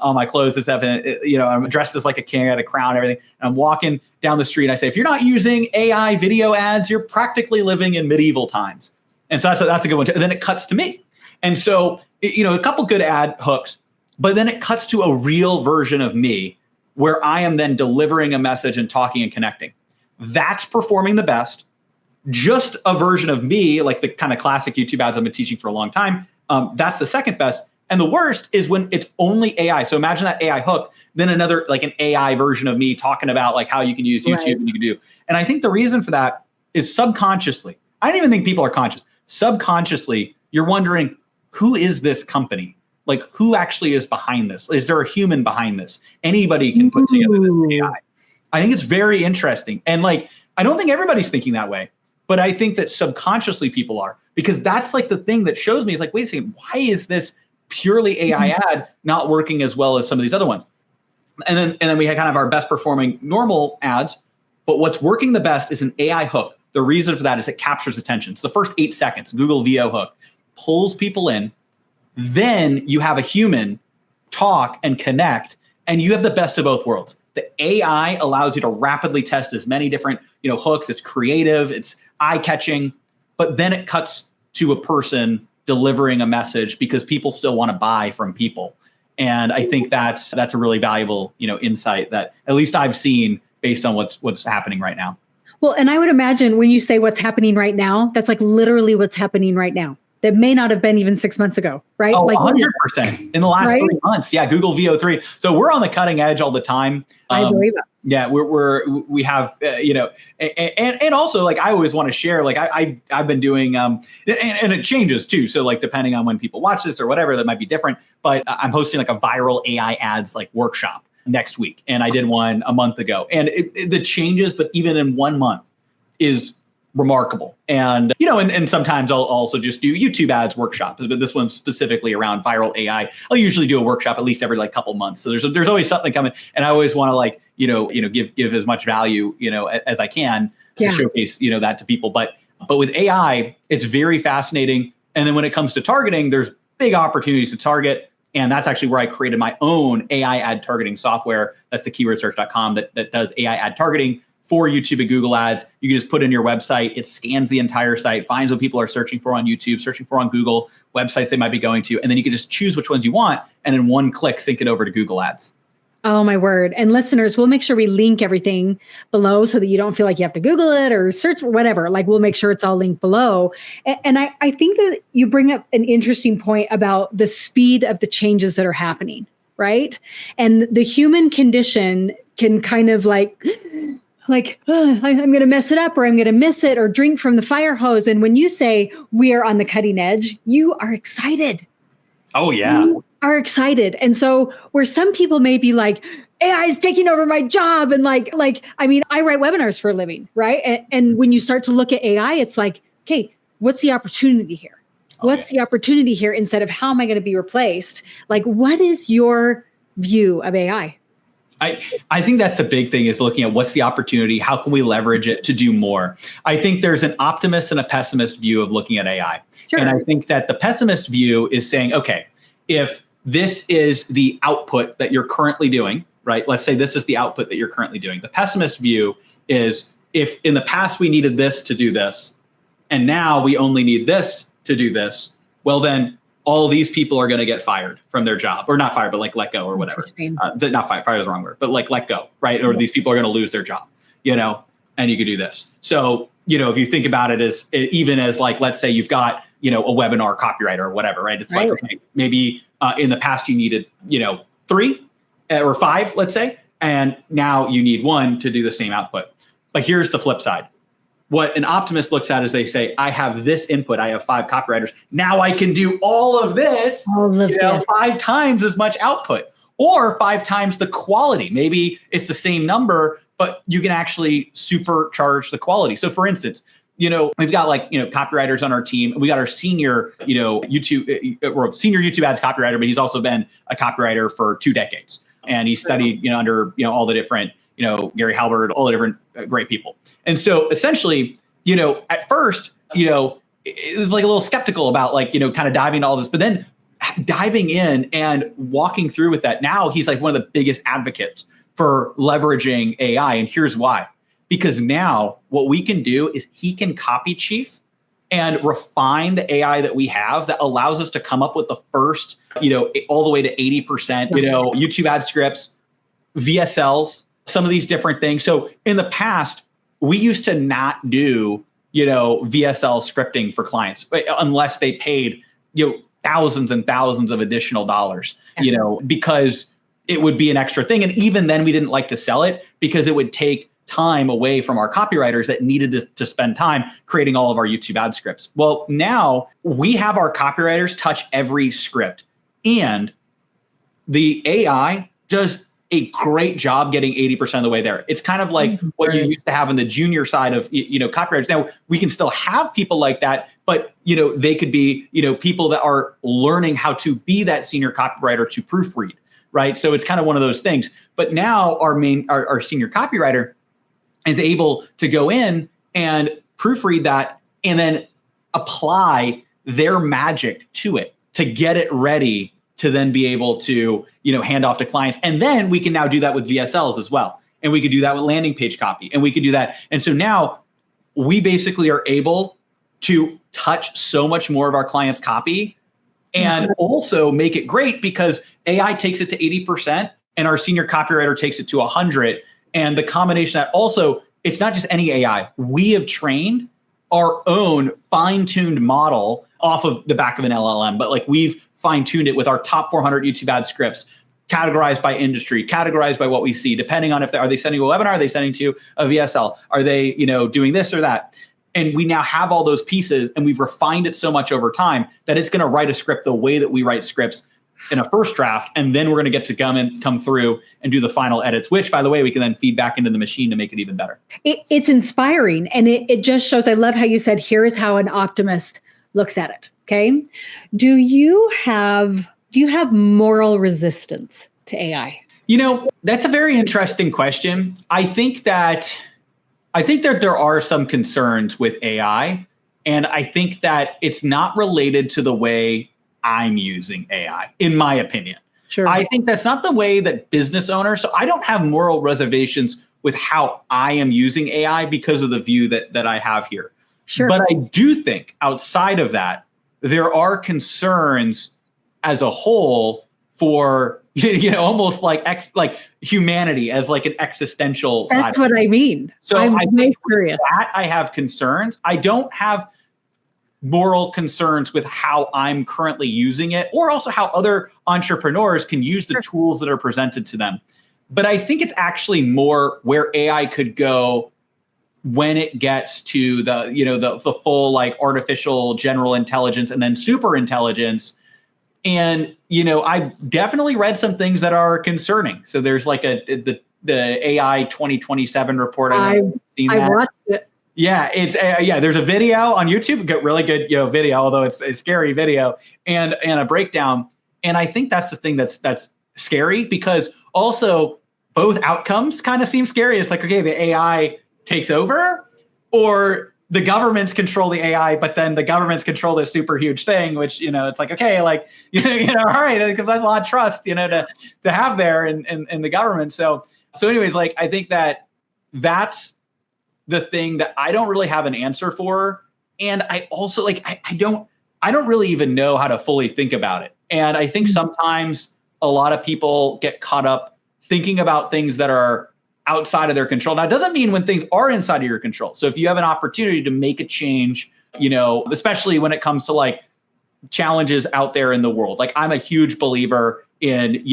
on my clothes and stuff, and I'm dressed as like a king, I had a crown, and everything. And I'm walking down the street, and I say, if you're not using AI video ads, you're practically living in medieval times. And so that's a good one. And then it cuts to me, and so a couple good ad hooks, but then it cuts to a real version of me where I am then delivering a message and talking and connecting. That's performing the best. Just a version of me, like the kind of classic YouTube ads I've been teaching for a long time. That's the second best. And the worst is when it's only AI. So imagine that AI hook, then another like an AI version of me talking about like how you can use YouTube and you can do. And I think the reason for that is subconsciously. I don't even think people are conscious. Subconsciously, you're wondering, who is this company? Like, who actually is behind this? Is there a human behind this? Anybody can put together this AI. I think it's very interesting. And like, I don't think everybody's thinking that way, but I think that subconsciously people are, because that's like the thing that shows me is like, wait a second, why is this purely AI ad not working as well as some of these other ones? And then we had kind of our best performing normal ads, but what's working the best is an AI hook. The reason for that is it captures attention. So the first 8 seconds, Google VO hook, pulls people in. Then you have a human talk and connect, and you have the best of both worlds. The AI allows you to rapidly test as many different, hooks. It's creative, it's eye-catching, but then it cuts to a person delivering a message because people still want to buy from people. And I think that's a really valuable, insight that at least I've seen based on what's happening right now. Well, and I would imagine when you say what's happening right now, that's like literally what's happening right now. That may not have been even 6 months ago, right? Oh, like 100% in the last 3 months. Yeah, Google VO3. So we're on the cutting edge all the time. I believe it. Yeah, we have and also like I always want to share, like I've been doing and it changes too. So like depending on when people watch this or whatever, that might be different. But I'm hosting like a viral AI ads like workshop next week, and I did one a month ago, and the changes, but even in 1 month, is remarkable. And, and sometimes I'll also just do YouTube ads workshops, but this one's specifically around viral AI. I'll usually do a workshop at least every like couple months. So there's always something coming, and I always want to like, give as much value, as I can to showcase, that to people. But with AI, it's very fascinating. And then when it comes to targeting, there's big opportunities to target. And that's actually where I created my own AI ad targeting software. That's the keywordsearch.com that does AI ad targeting for YouTube and Google ads. You can just put in your website. It scans the entire site, finds what people are searching for on YouTube, searching for on Google, websites they might be going to. And then you can just choose which ones you want. And in one click, sync it over to Google ads. Oh, my word. And listeners, we'll make sure we link everything below so that you don't feel like you have to Google it or search whatever. Like we'll make sure it's all linked below. And I think that you bring up an interesting point about the speed of the changes that are happening, right? And the human condition can kind of like, I'm going to mess it up or I'm going to miss it or drink from the fire hose. And when you say we are on the cutting edge, you are excited. Oh, yeah. You are excited. And so where some people may be like, AI is taking over my job. And I write webinars for a living, right? And when you start to look at AI, it's like, okay, what's the opportunity here? What's the opportunity here instead of how am I going to be replaced? Like, what is your view of AI? I think that's the big thing is looking at what's the opportunity, how can we leverage it to do more. I think there's an optimist and a pessimist view of looking at AI. Sure. And I think that the pessimist view is saying, okay, if this is the output that you're currently doing, right? Let's say this is the output that you're currently doing. The pessimist view is if in the past we needed this to do this, and now we only need this to do this, well then all these people are going to get fired from their job, or not fired, but like let go or whatever. Not fired, fired is the wrong word, but like let go, right? Or these people are going to lose their job, and you could do this. So, if you think about it as even as like, let's say you've got, a webinar copywriter or whatever, right? It's like, okay, maybe in the past you needed, 3 or 5, let's say, and now you need 1 to do the same output. But here's the flip side. What an optimist looks at is they say, I have this input. I have 5 copywriters. Now I can do all of this, 5 times as much output or 5 times the quality. Maybe it's the same number, but you can actually supercharge the quality. So for instance, we've got copywriters on our team. We got our senior, senior YouTube ads copywriter, but he's also been a copywriter for 2 decades. And he studied, under, all the different, Gary Halbert, all the different great people. And so essentially, at first, it was like a little skeptical about kind of diving into all this, but then diving in and walking through with that. Now he's like one of the biggest advocates for leveraging AI. And here's why. Because now what we can do is he can copy chief and refine the AI that we have that allows us to come up with the first, all the way to 80%, YouTube ad scripts VSLs, some of these different things. So in the past, we used to not do, VSL scripting for clients unless they paid, thousands and thousands of additional dollars, because it would be an extra thing. And even then we didn't like to sell it because it would take time away from our copywriters that needed to spend time creating all of our YouTube ad scripts. Well, now we have our copywriters touch every script, and the AI does a great job getting 80% of the way there. It's kind of like what you used to have in the junior side of, copywriters. Now we can still have people like that, but, they could be, people that are learning how to be that senior copywriter to proofread, right? So it's kind of one of those things. But now our senior copywriter is able to go in and proofread that and then apply their magic to it to get it ready to then be able to, hand off to clients. And then we can now do that with VSLs as well. And we could do that with landing page copy, and we could do that. And so now we basically are able to touch so much more of our clients' copy and also make it great because AI takes it to 80% and our senior copywriter takes it to 100. And the combination of that also, it's not just any AI. We have trained our own fine-tuned model off of the back of an LLM, but we've fine-tuned it with our top 400 YouTube ad scripts, categorized by industry, categorized by what we see, depending on are they sending a webinar, are they sending to a VSL, are they, doing this or that? And we now have all those pieces, and we've refined it so much over time that it's going to write a script the way that we write scripts in a first draft, and then we're going to get to come through and do the final edits, which, by the way, we can then feed back into the machine to make it even better. It's inspiring, and it just shows. I love how you said, here is how an optimist looks at it. Okay. Do you have moral resistance to AI? That's a very interesting question. I think that there are some concerns with AI, and I think that it's not related to the way I'm using AI, in my opinion. Sure. I think that's not the way that business owners, so I don't have moral reservations with how I am using AI because of the view that I have here. Sure. But I do think outside of that, there are concerns as a whole for, almost like humanity as like an existential side. That's what I mean. So I'm I think curious. that I have concerns. I don't have moral concerns with how I'm currently using it, or also how other entrepreneurs can use the tools that are presented to them. But I think it's actually more where AI could go when it gets to the full artificial general intelligence and then super intelligence. And, I've definitely read some things that are concerning. So there's the AI 2027 report. I've watched it. Yeah, it's there's a video on YouTube, really good, video, although it's a scary video, and a breakdown. And I think that's the thing that's scary, because also both outcomes kind of seem scary. It's like, okay, the AI takes over, or the governments control the AI, but then the governments control this super huge thing, which, it's like, okay, all right, because that's a lot of trust, to have there in the government. So anyways, I think that's the thing that I don't really have an answer for. And I also I don't really even know how to fully think about it. And I think sometimes a lot of people get caught up thinking about things that are outside of their control. Now, it doesn't mean when things are inside of your control. So if you have an opportunity to make a change, especially when it comes to challenges out there in the world, I'm a huge believer in,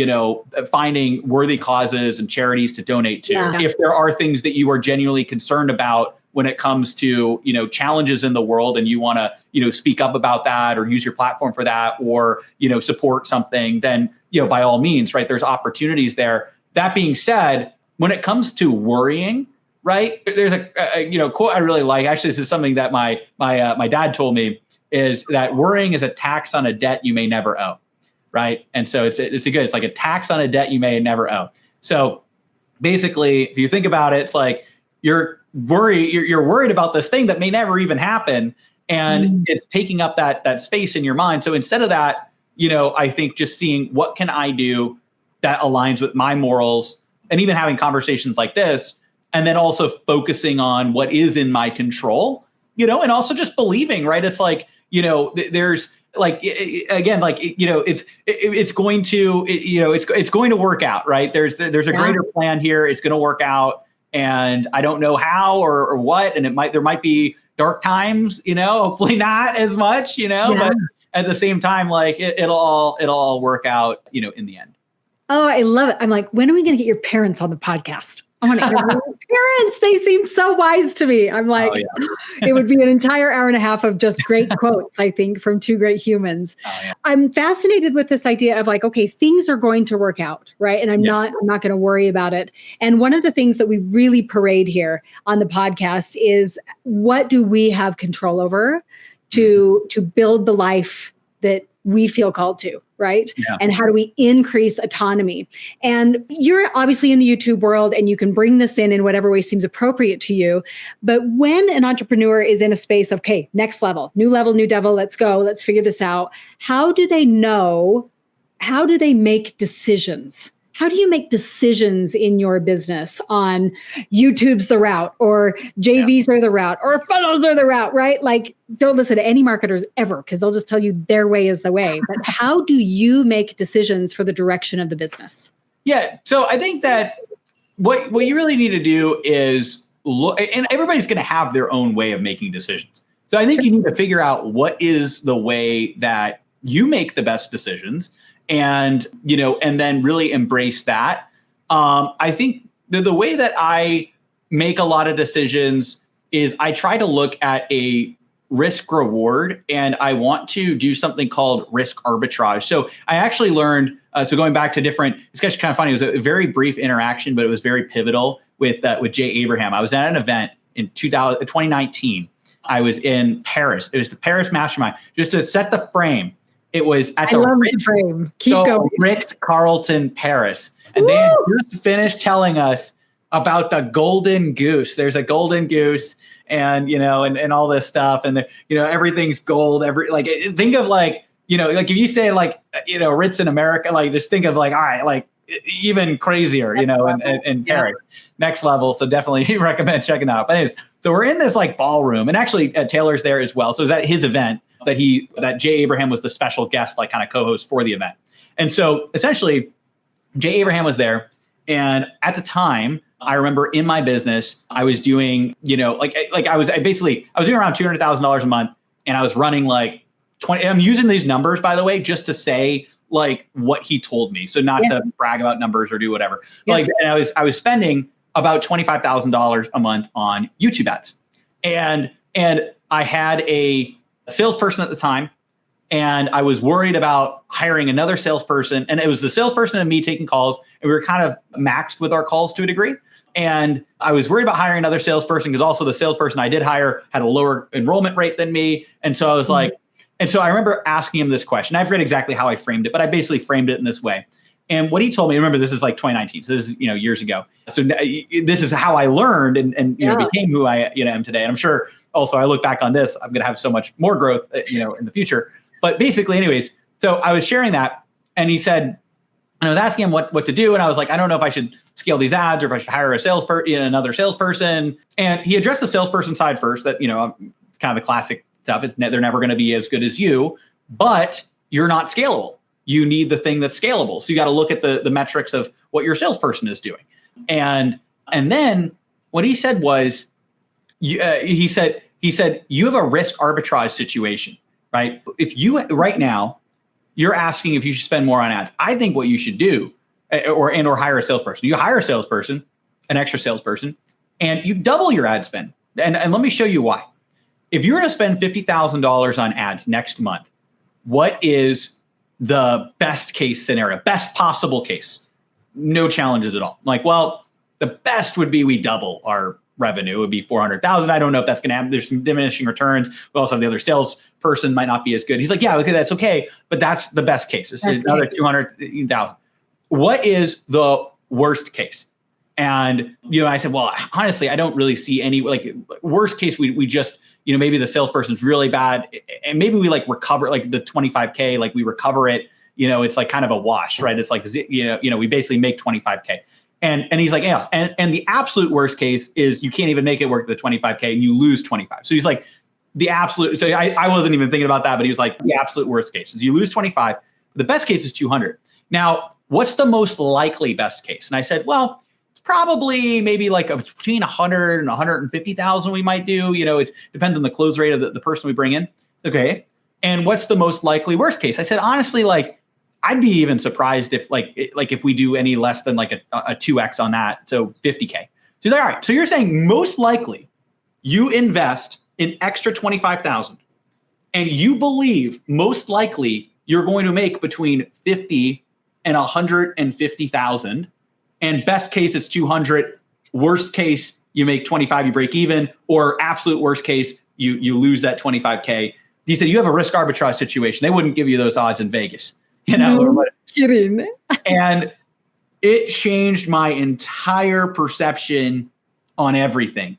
finding worthy causes and charities to donate to. Yeah. If there are things that you are genuinely concerned about when it comes to, challenges in the world, and you want to, speak up about that, or use your platform for that, or, support something, then, by all means, right, there's opportunities there. That being said, when it comes to worrying, right, there's a quote I really like. Actually, this is something that my dad told me, is that worrying is a tax on a debt you may never owe, right? And so it's like a tax on a debt you may never owe. So basically, if you think about it, it's like you're worried about this thing that may never even happen, and it's taking up that space in your mind. So instead of that, I think just seeing what can I do that aligns with my morals, and even having conversations like this, and then also focusing on what is in my control, and also just believing, right? It's like, there's again, it's going to, it's going to work out, right? There's a greater plan here. It's going to work out, and I don't know how or what, and there might be dark times, hopefully not as much, but at the same time, like it'll all work out, in the end. Oh, I love it. I'm like, when are we going to get your parents on the podcast? I want to interview your parents. They seem so wise to me. I'm like, it would be an entire hour and a half of just great quotes, I think, from two great humans. I'm fascinated with this idea of like, okay, things are going to work out, right? And I'm not going to worry about it. And one of the things that we really parade here on the podcast is, what do we have control over to build the life that we feel called to, right? Yeah. And how do we increase autonomy? And you're obviously in the YouTube world, and you can bring this in whatever way seems appropriate to you. But when an entrepreneur is in a space of, okay, next level, new devil, let's go, let's figure this out. How do they know? How do they make decisions? How do you make decisions in your business on YouTube's the route, or JVs are the route, or funnels are the route, right? Like, don't listen to any marketers ever, because they'll just tell you their way is the way. But how do you make decisions for the direction of the business? Yeah. So I think that what you really need to do is look, and everybody's going to have their own way of making decisions. So I think you need to figure out what is the way that you make the best decisions. And, and then really embrace that. I think the way that I make a lot of decisions is I try to look at a risk reward, and I want to do something called risk arbitrage. So I actually learned, so going back to different, it's actually kind of funny. It was a very brief interaction, but it was very pivotal with Jay Abraham. I was at an event in 2019. I was in Paris. It was the Paris Mastermind. Just to set the frame, it was at the Ritz-Carlton Paris. And they had just finished telling us about the golden goose. There's a golden goose, and, and all this stuff. And, everything's gold. Think of like if you say Ritz in America, like just think of like, all right, like even crazier, in Paris, next level. So definitely recommend checking out. But anyways, so we're in this like ballroom, and actually Taylor's there as well. So it was at his event that Jay Abraham was the special guest, like kind of co-host for the event. And so essentially Jay Abraham was there. And at the time, I remember in my business, I was doing, I was doing around $200,000 a month, and I was running like 20. I'm using these numbers, by the way, just to say like what he told me. So not to brag about numbers or do whatever. And I was spending about $25,000 a month on YouTube ads. And I had a salesperson at the time, and I was worried about hiring another salesperson, and it was the salesperson and me taking calls, and we were kind of maxed with our calls to a degree. And I was worried about hiring another salesperson, because also the salesperson I did hire had a lower enrollment rate than me. And so I was like, and so I remember asking him this question. I forget exactly how I framed it, but I basically framed it in this way. And what he told me, remember, this is like 2019. So this is, years ago. So this is how I learned and became who I am today. And I'm sure also I look back on this, I'm going to have so much more growth, in the future. But basically, anyways, so I was sharing that, and he said, and I was asking him what to do. And I was like, I don't know if I should scale these ads or if I should hire another salesperson. And he addressed the salesperson side first, that, kind of the classic stuff. They're never going to be as good as you, but you're not scalable. You need the thing that's scalable. So you got to look at the metrics of what your salesperson is doing. And then what he said was, he said, you have a risk arbitrage situation, right? If you right now, you're asking if you should spend more on ads. I think what you should do, or hire a salesperson. You hire a salesperson, an extra salesperson, and you double your ad spend. And let me show you why. If you're going to spend $50,000 on ads next month, what is the best case scenario, best possible case? No challenges at all. Like, well, the best would be we double our revenue. It would be 400,000. I don't know if that's going to happen. There's some diminishing returns. We also have the other salesperson might not be as good. He's like, yeah, okay, that's okay. But that's the best case. It's another 200,000. What is the worst case? And, I said, well, honestly, I don't really see any, like, worst case. We just, maybe the salesperson's really bad, and maybe we like recover like the 25K, like we recover it, it's like kind of a wash, right? It's like, we basically make 25K. And he's like, yeah. And the absolute worst case is you can't even make it work the 25K and you lose 25. So he's like, the absolute, so I wasn't even thinking about that, but he was like, the absolute worst case is you lose 25. The best case is 200. Now, what's the most likely best case? And I said, well, it's probably maybe like between 100 and 150,000 we might do. It depends on the close rate of the person we bring in. Okay. And what's the most likely worst case? I said, honestly, like, I'd be even surprised if if we do any less than like a 2x on that. So 50K. So he's like, all right, so you're saying most likely you invest an extra 25,000 and you believe most likely you're going to make between 50 and 150,000, and best case it's 200, worst case you make 25, you break even, or absolute worst case you lose that 25K. He said you have a risk arbitrage situation. They wouldn't give you those odds in Vegas, No kidding. And it changed my entire perception on everything.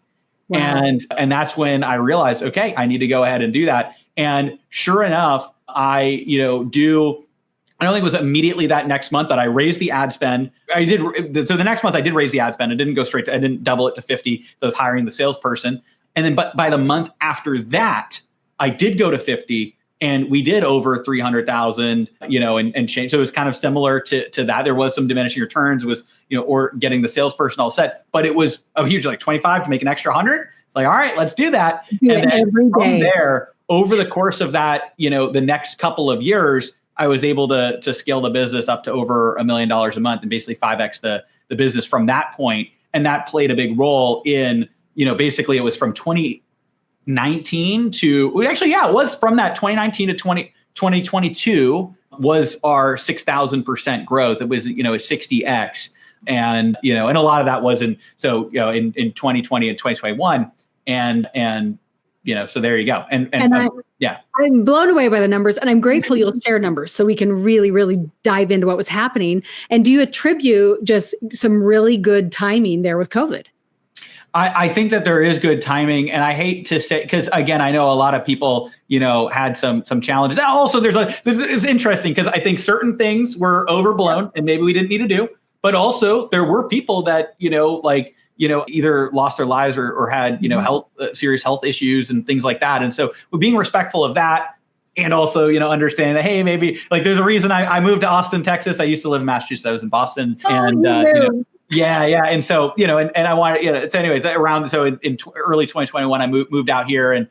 Wow. And that's when I realized, okay, I need to go ahead and do that. And sure enough, I don't think it was immediately that next month that I raised the ad spend. So the next month I did raise the ad spend. I didn't go straight I didn't double it to 50. So I was hiring the salesperson. And then, but by the month after that, I did go to 50 and we did over 300,000, and change. So it was kind of similar to that. There was some diminishing returns. It was, or getting the salesperson all set, but it was a huge, like 25 to make an extra 100. It's like, all right, let's do that. And then from there, over the course of that, the next couple of years, I was able to scale the business up to over $1 million a month and basically 5x the business from that point. And that played a big role in, basically it was from 2019 to, actually, yeah, it was from that 2019 to 2022 was our 6,000% growth. It was, a 60x. And, and a lot of that was in 2020 and 2021. And, so there you go. And I'm blown away by the numbers, and I'm grateful you'll share numbers so we can really, really dive into what was happening. And do you attribute just some really good timing there with COVID? I think that there is good timing, and I hate to say, because again, I know a lot of people, had some challenges. And also, it's interesting because I think certain things were overblown and maybe we didn't need to do, but also there were people that either lost their lives or had serious health issues and things like that. And so we're being respectful of that, and also understanding that, hey, maybe like there's a reason I moved to Austin, Texas. I used to live in Massachusetts. I was in Boston, and Yeah. And so, and I wanted, so anyways, around, so in early 2021, I moved out here and,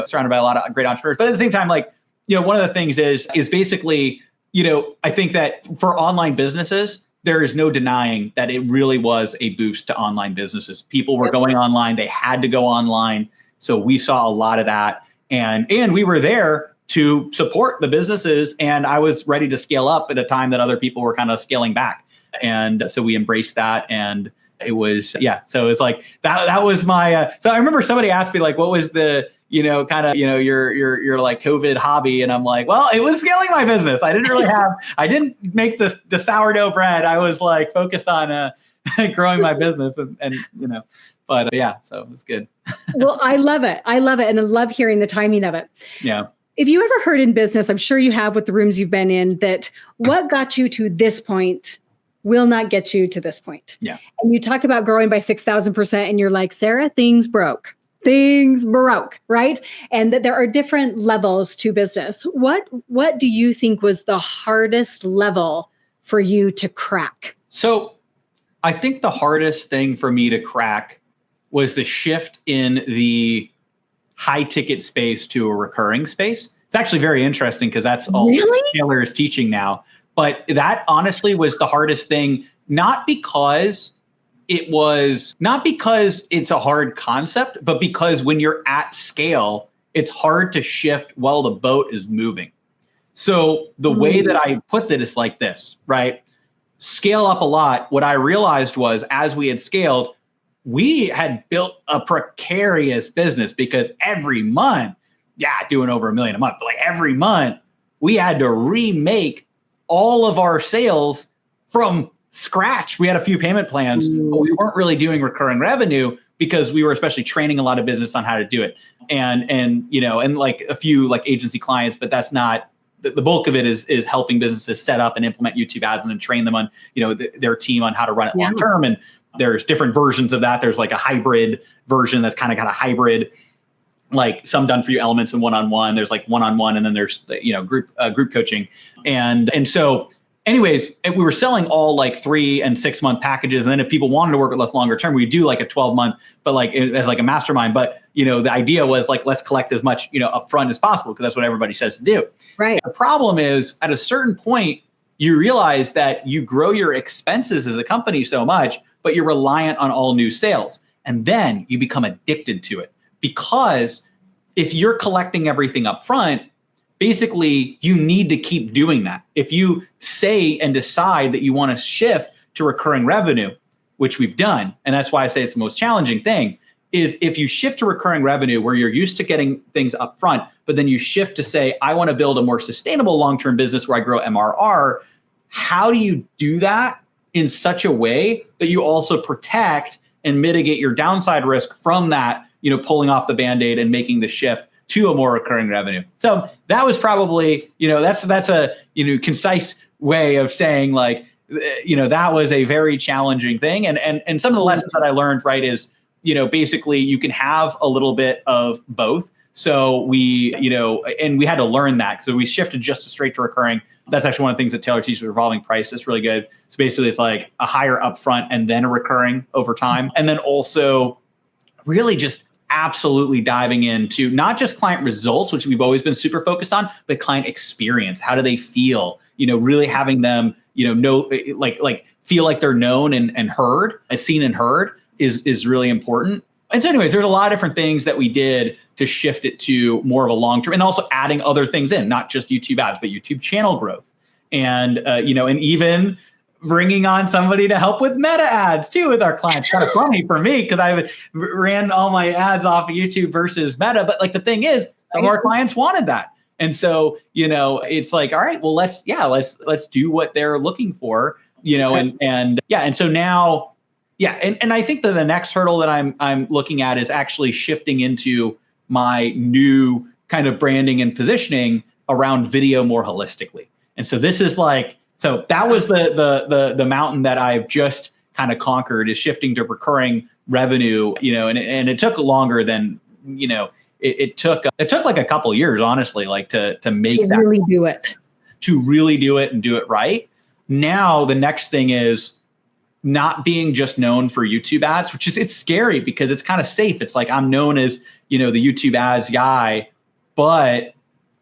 surrounded by a lot of great entrepreneurs. But at the same time, like, one of the things is basically, I think that for online businesses, there is no denying that it really was a boost to online businesses. People were going online. They had to go online. So we saw a lot of that. And we were there to support the businesses. And I was ready to scale up at a time that other people were kind of scaling back. And so we embraced that. And it was, so it was like, that was my, so I remember somebody asked me like, what was the, kind of, your like COVID hobby. And I'm like, well, it was scaling my business. I didn't make the sourdough bread. I was like focused on growing my business and but so it was good. Well, I love it. And I love hearing the timing of it. Yeah. If you ever heard in business, I'm sure you have with the rooms you've been in, that what got you to this point will not get you to this point. Yeah. And you talk about growing by 6,000% and you're like, Sarah, things broke, right? And that there are different levels to business. What do you think was the hardest level for you to crack? So I think the hardest thing for me to crack was the shift in the high ticket space to a recurring space. It's actually very interesting because that's all Taylor is teaching now. But that honestly was the hardest thing, not because it's a hard concept, but because when you're at scale, it's hard to shift while the boat is moving. So the way that I put that is like this, right? Scale up a lot. What I realized was as we had scaled, we had built a precarious business because every month, doing over $1 million a month, but like every month we had to remake all of our sales from scratch. We had a few payment plans, but we weren't really doing recurring revenue because we were especially training a lot of business on how to do it. And like a few like agency clients, but that's not the bulk of it is helping businesses set up and implement YouTube ads and then train them on, their team on how to run it long term. And there's different versions of that. There's like a hybrid version that's kind of got a hybrid like some done for you elements and one-on-one. There's like one-on-one, and then there's group coaching, and so. Anyways, we were selling all like 3 and 6 month packages. And then if people wanted to work with us longer term, we do like a 12-month, but like as like a mastermind. But, the idea was like, let's collect as much, upfront as possible, because that's what everybody says to do. Right. And the problem is at a certain point, you realize that you grow your expenses as a company so much, but you're reliant on all new sales. And then you become addicted to it, because if you're collecting everything upfront, basically, you need to keep doing that. If you say and decide that you want to shift to recurring revenue, which we've done, and that's why I say it's the most challenging thing, is if you shift to recurring revenue where you're used to getting things up front, but then you shift to say, I want to build a more sustainable long-term business where I grow MRR, how do you do that in such a way that you also protect and mitigate your downside risk from that, pulling off the Band-Aid and making the shift to a more recurring revenue? So that was probably, that's a, concise way of saying like, that was a very challenging thing. And some of the lessons that I learned, right, is, basically you can have a little bit of both. So we, and we had to learn that. So we shifted just straight to recurring. That's actually one of the things that Taylor teaches with revolving price. It's really good. So basically it's like a higher upfront and then a recurring over time. And then also really just absolutely diving into not just client results, which we've always been super focused on, but client experience. How do they feel? Really having them, know, like feel like they're known and heard, seen and heard is really important. And so anyways, there's a lot of different things that we did to shift it to more of a long-term, and also adding other things in, not just YouTube ads, but YouTube channel growth. And, and even bringing on somebody to help with meta ads too with our clients. Kind of funny for me because I ran all my ads off of YouTube versus meta. But like the thing is, some of our clients wanted that. And so, it's like, all right, well, let's do what they're looking for, and so now, and I think that the next hurdle that I'm looking at is actually shifting into my new kind of branding and positioning around video more holistically. And so this is like, so that was the mountain that I've just kind of conquered, is shifting to recurring revenue, and it took longer than, it took like a couple of years, honestly, like to make that really do it, to really do it and do it right. Now, the next thing is not being just known for YouTube ads, which is, it's scary because it's kind of safe. It's like, I'm known as, the YouTube ads guy, but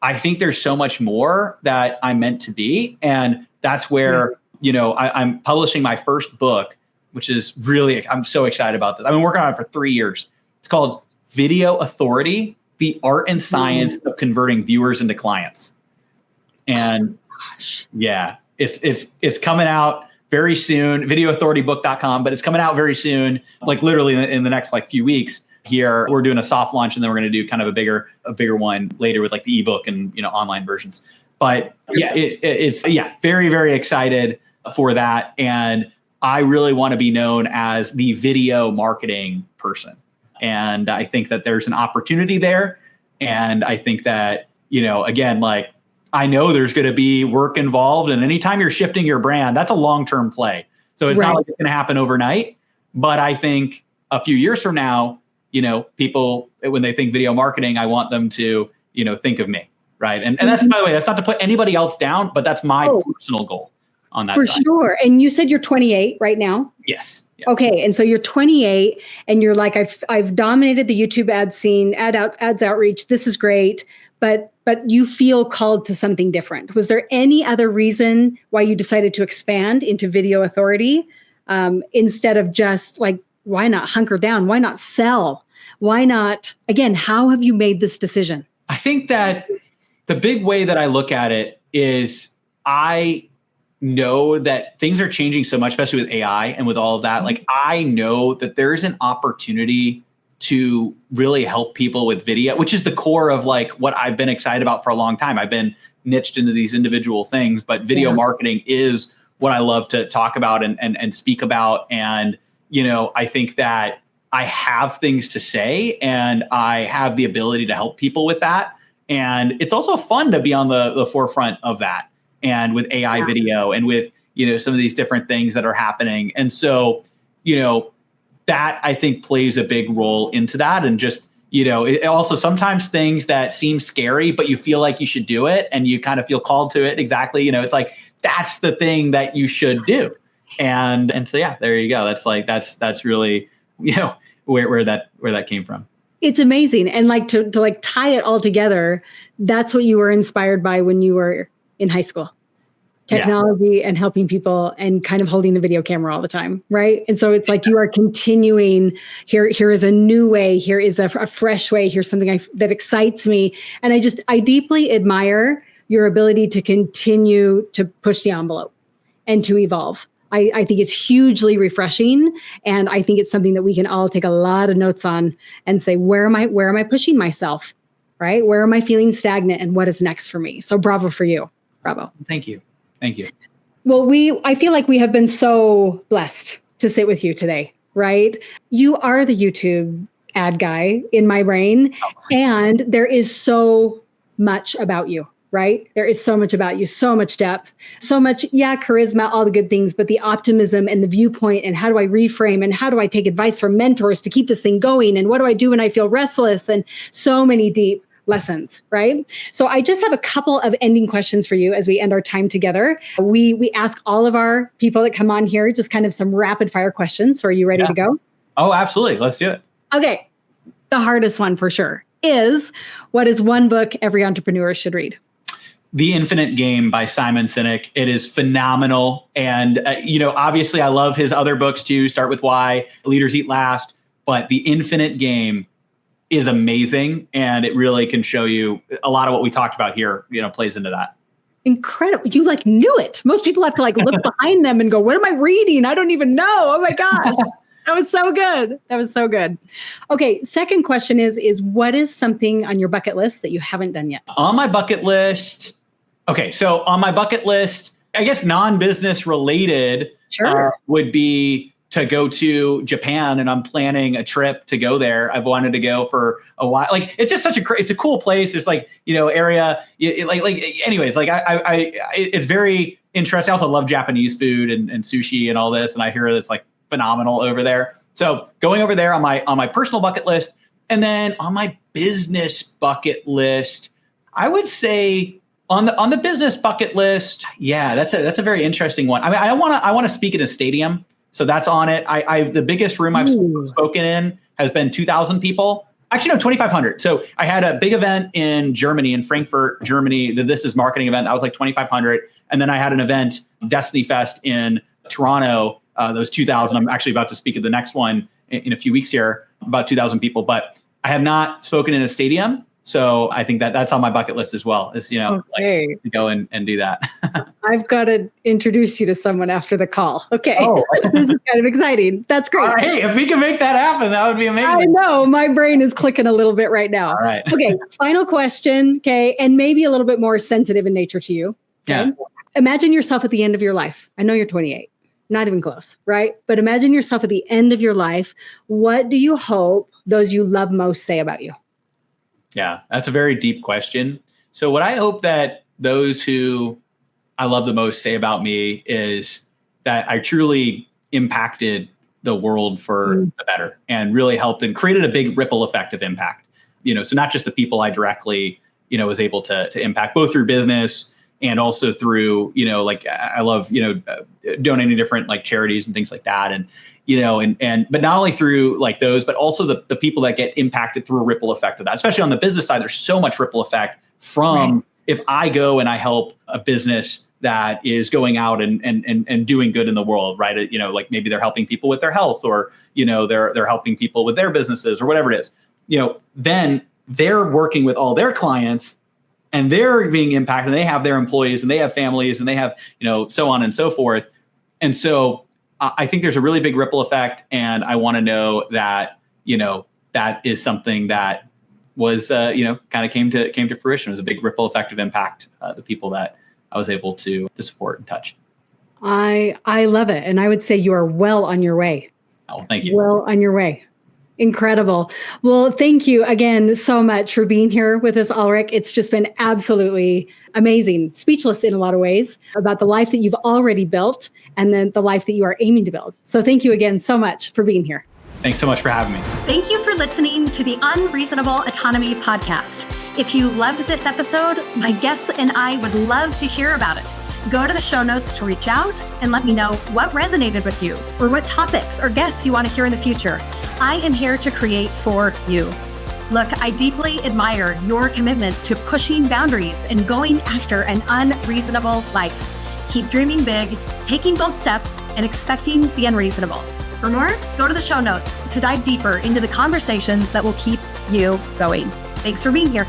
I think there's so much more that I'm meant to be. And that's where, I'm publishing my first book, which is really, I'm so excited about this. I've been working on it for 3 years. It's called Video Authority, The Art and Science of Converting Viewers into Clients. And it's coming out very soon, videoauthoritybook.com, but it's coming out very soon, like literally in the next like few weeks. Here we're doing a soft launch, and then we're going to do kind of a bigger one later with like the ebook and online versions. But it's very, very excited for that. And I really want to be known as the video marketing person. And I think that there's an opportunity there. And I think that, again, like I know there's going to be work involved, and anytime you're shifting your brand, that's a long-term play. So it's not like it's going to happen overnight, but I think a few years from now, people, when they think video marketing, I want them to, think of me. Right. And that's, by the way, that's not to put anybody else down, but that's my personal goal on that for side. sure. And you said you're 28 right now. Yes. Yeah. Okay. And so you're 28 and you're like, I've dominated the YouTube ad scene, ads outreach. This is great. But you feel called to something different. Was there any other reason why you decided to expand into Video Authority instead of just like, why not hunker down? Why not sell? Why not? Again, how have you made this decision? I think that the big way that I look at it is I know that things are changing so much, especially with AI and with all of that. Like I know that there's an opportunity to really help people with video, which is the core of like what I've been excited about for a long time. I've been niched into these individual things, but video marketing is what I love to talk about and speak about. And, I think that I have things to say and I have the ability to help people with that. And it's also fun to be on the forefront of that. And with AI video and with, some of these different things that are happening. And so, that I think plays a big role into that. And just, it also sometimes things that seem scary, but you feel like you should do it and you kind of feel called to it. Exactly. It's like, that's the thing that you should do. And so, yeah, there you go. That's really, where that came from. It's amazing. And like to like tie it all together, that's what you were inspired by when you were in high school. Technology and helping people and kind of holding the video camera all the time, right? And so it's like you are continuing, here is a new way, here is a fresh way, here's something that excites me. And I deeply admire your ability to continue to push the envelope and to evolve. I think it's hugely refreshing. And I think it's something that we can all take a lot of notes on and say, where am I pushing myself, right? Where am I feeling stagnant and what is next for me? So bravo for you. Bravo. Thank you. Thank you. Well, I feel like we have been so blessed to sit with you today, right? You are the YouTube ad guy in my brain, and there is so much about you, right? There is so much about you, so much depth, so much, charisma, all the good things, but the optimism and the viewpoint and how do I reframe and how do I take advice from mentors to keep this thing going? And what do I do when I feel restless? And so many deep lessons, right? So I just have a couple of ending questions for you as we end our time together. We ask all of our people that come on here just kind of some rapid fire questions. So are you ready to go? Oh, absolutely. Let's do it. Okay. The hardest one for sure is, what is one book every entrepreneur should read? The Infinite Game by Simon Sinek. It is phenomenal. And, obviously I love his other books too. Start with Why, Leaders Eat Last. But The Infinite Game is amazing. And it really can show you a lot of what we talked about here, plays into that. Incredible. You knew it. Most people have to look behind them and go, what am I reading? I don't even know. Oh my gosh. That was so good. That was so good. Okay. Second question is what is something on your bucket list that you haven't done yet? On my bucket list. Okay. So on my bucket list, I guess non-business related would be to go to Japan, and I'm planning a trip to go there. I've wanted to go for a while. It's just it's a cool place. There's area, anyways, it's very interesting. I also love Japanese food and sushi and all this. And I hear it's phenomenal over there. So going over there on my personal bucket list, and then on my business bucket list, I would say on the business bucket list, that's a very interesting one. I mean, I want to speak at a stadium. So that's on it. The biggest room I've spoken in has been 2,000 people. Actually, no, 2,500. So I had a big event in Germany, in Frankfurt, Germany. The This Is Marketing event. That was 2,500. And then I had an event, Destiny Fest in Toronto. Those 2,000. I'm actually about to speak at the next one in a few weeks here, about 2,000 people. But I have not spoken in a stadium. So I think that's on my bucket list as well, is, to go and do that. I've got to introduce you to someone after the call. Okay. Oh. This is kind of exciting. That's great. All right. Hey, if we can make that happen, that would be amazing. I know. My brain is clicking a little bit right now. All right. Okay. Final question. Okay. And maybe a little bit more sensitive in nature to you. Okay? Yeah. Imagine yourself at the end of your life. I know you're 28. Not even close, right? But imagine yourself at the end of your life. What do you hope those you love most say about you? Yeah, that's a very deep question. So what I hope that those who I love the most say about me is that I truly impacted the world for the better and really helped and created a big ripple effect of impact. So not just the people I directly, was able to impact, both through business and also through, I love, donating different charities and things like that. And but not only through those, but also the people that get impacted through a ripple effect of that, especially on the business side. There's so much ripple effect from if I go and I help a business that is going out and doing good in the world, right? Maybe they're helping people with their health, or, they're helping people with their businesses or whatever it is, then they're working with all their clients and they're being impacted, and they have their employees and they have families and they have, so on and so forth. And so I think there's a really big ripple effect, and I want to know that, that is something that was, kind of came to fruition. It was a big ripple effect of impact, the people that I was able to support and touch. I love it. And I would say you are well on your way. Oh, thank you. Well on your way. Incredible. Well, thank you again so much for being here with us, Aleric. It's just been absolutely amazing, speechless in a lot of ways about the life that you've already built and then the life that you are aiming to build. So thank you again so much for being here. Thanks so much for having me. Thank you for listening to the Unreasonable Autonomy podcast. If you loved this episode, my guests and I would love to hear about it. Go to the show notes to reach out and let me know what resonated with you or what topics or guests you want to hear in the future. I am here to create for you. Look, I deeply admire your commitment to pushing boundaries and going after an unreasonable life. Keep dreaming big, taking bold steps, and expecting the unreasonable. For more, go to the show notes to dive deeper into the conversations that will keep you going. Thanks for being here.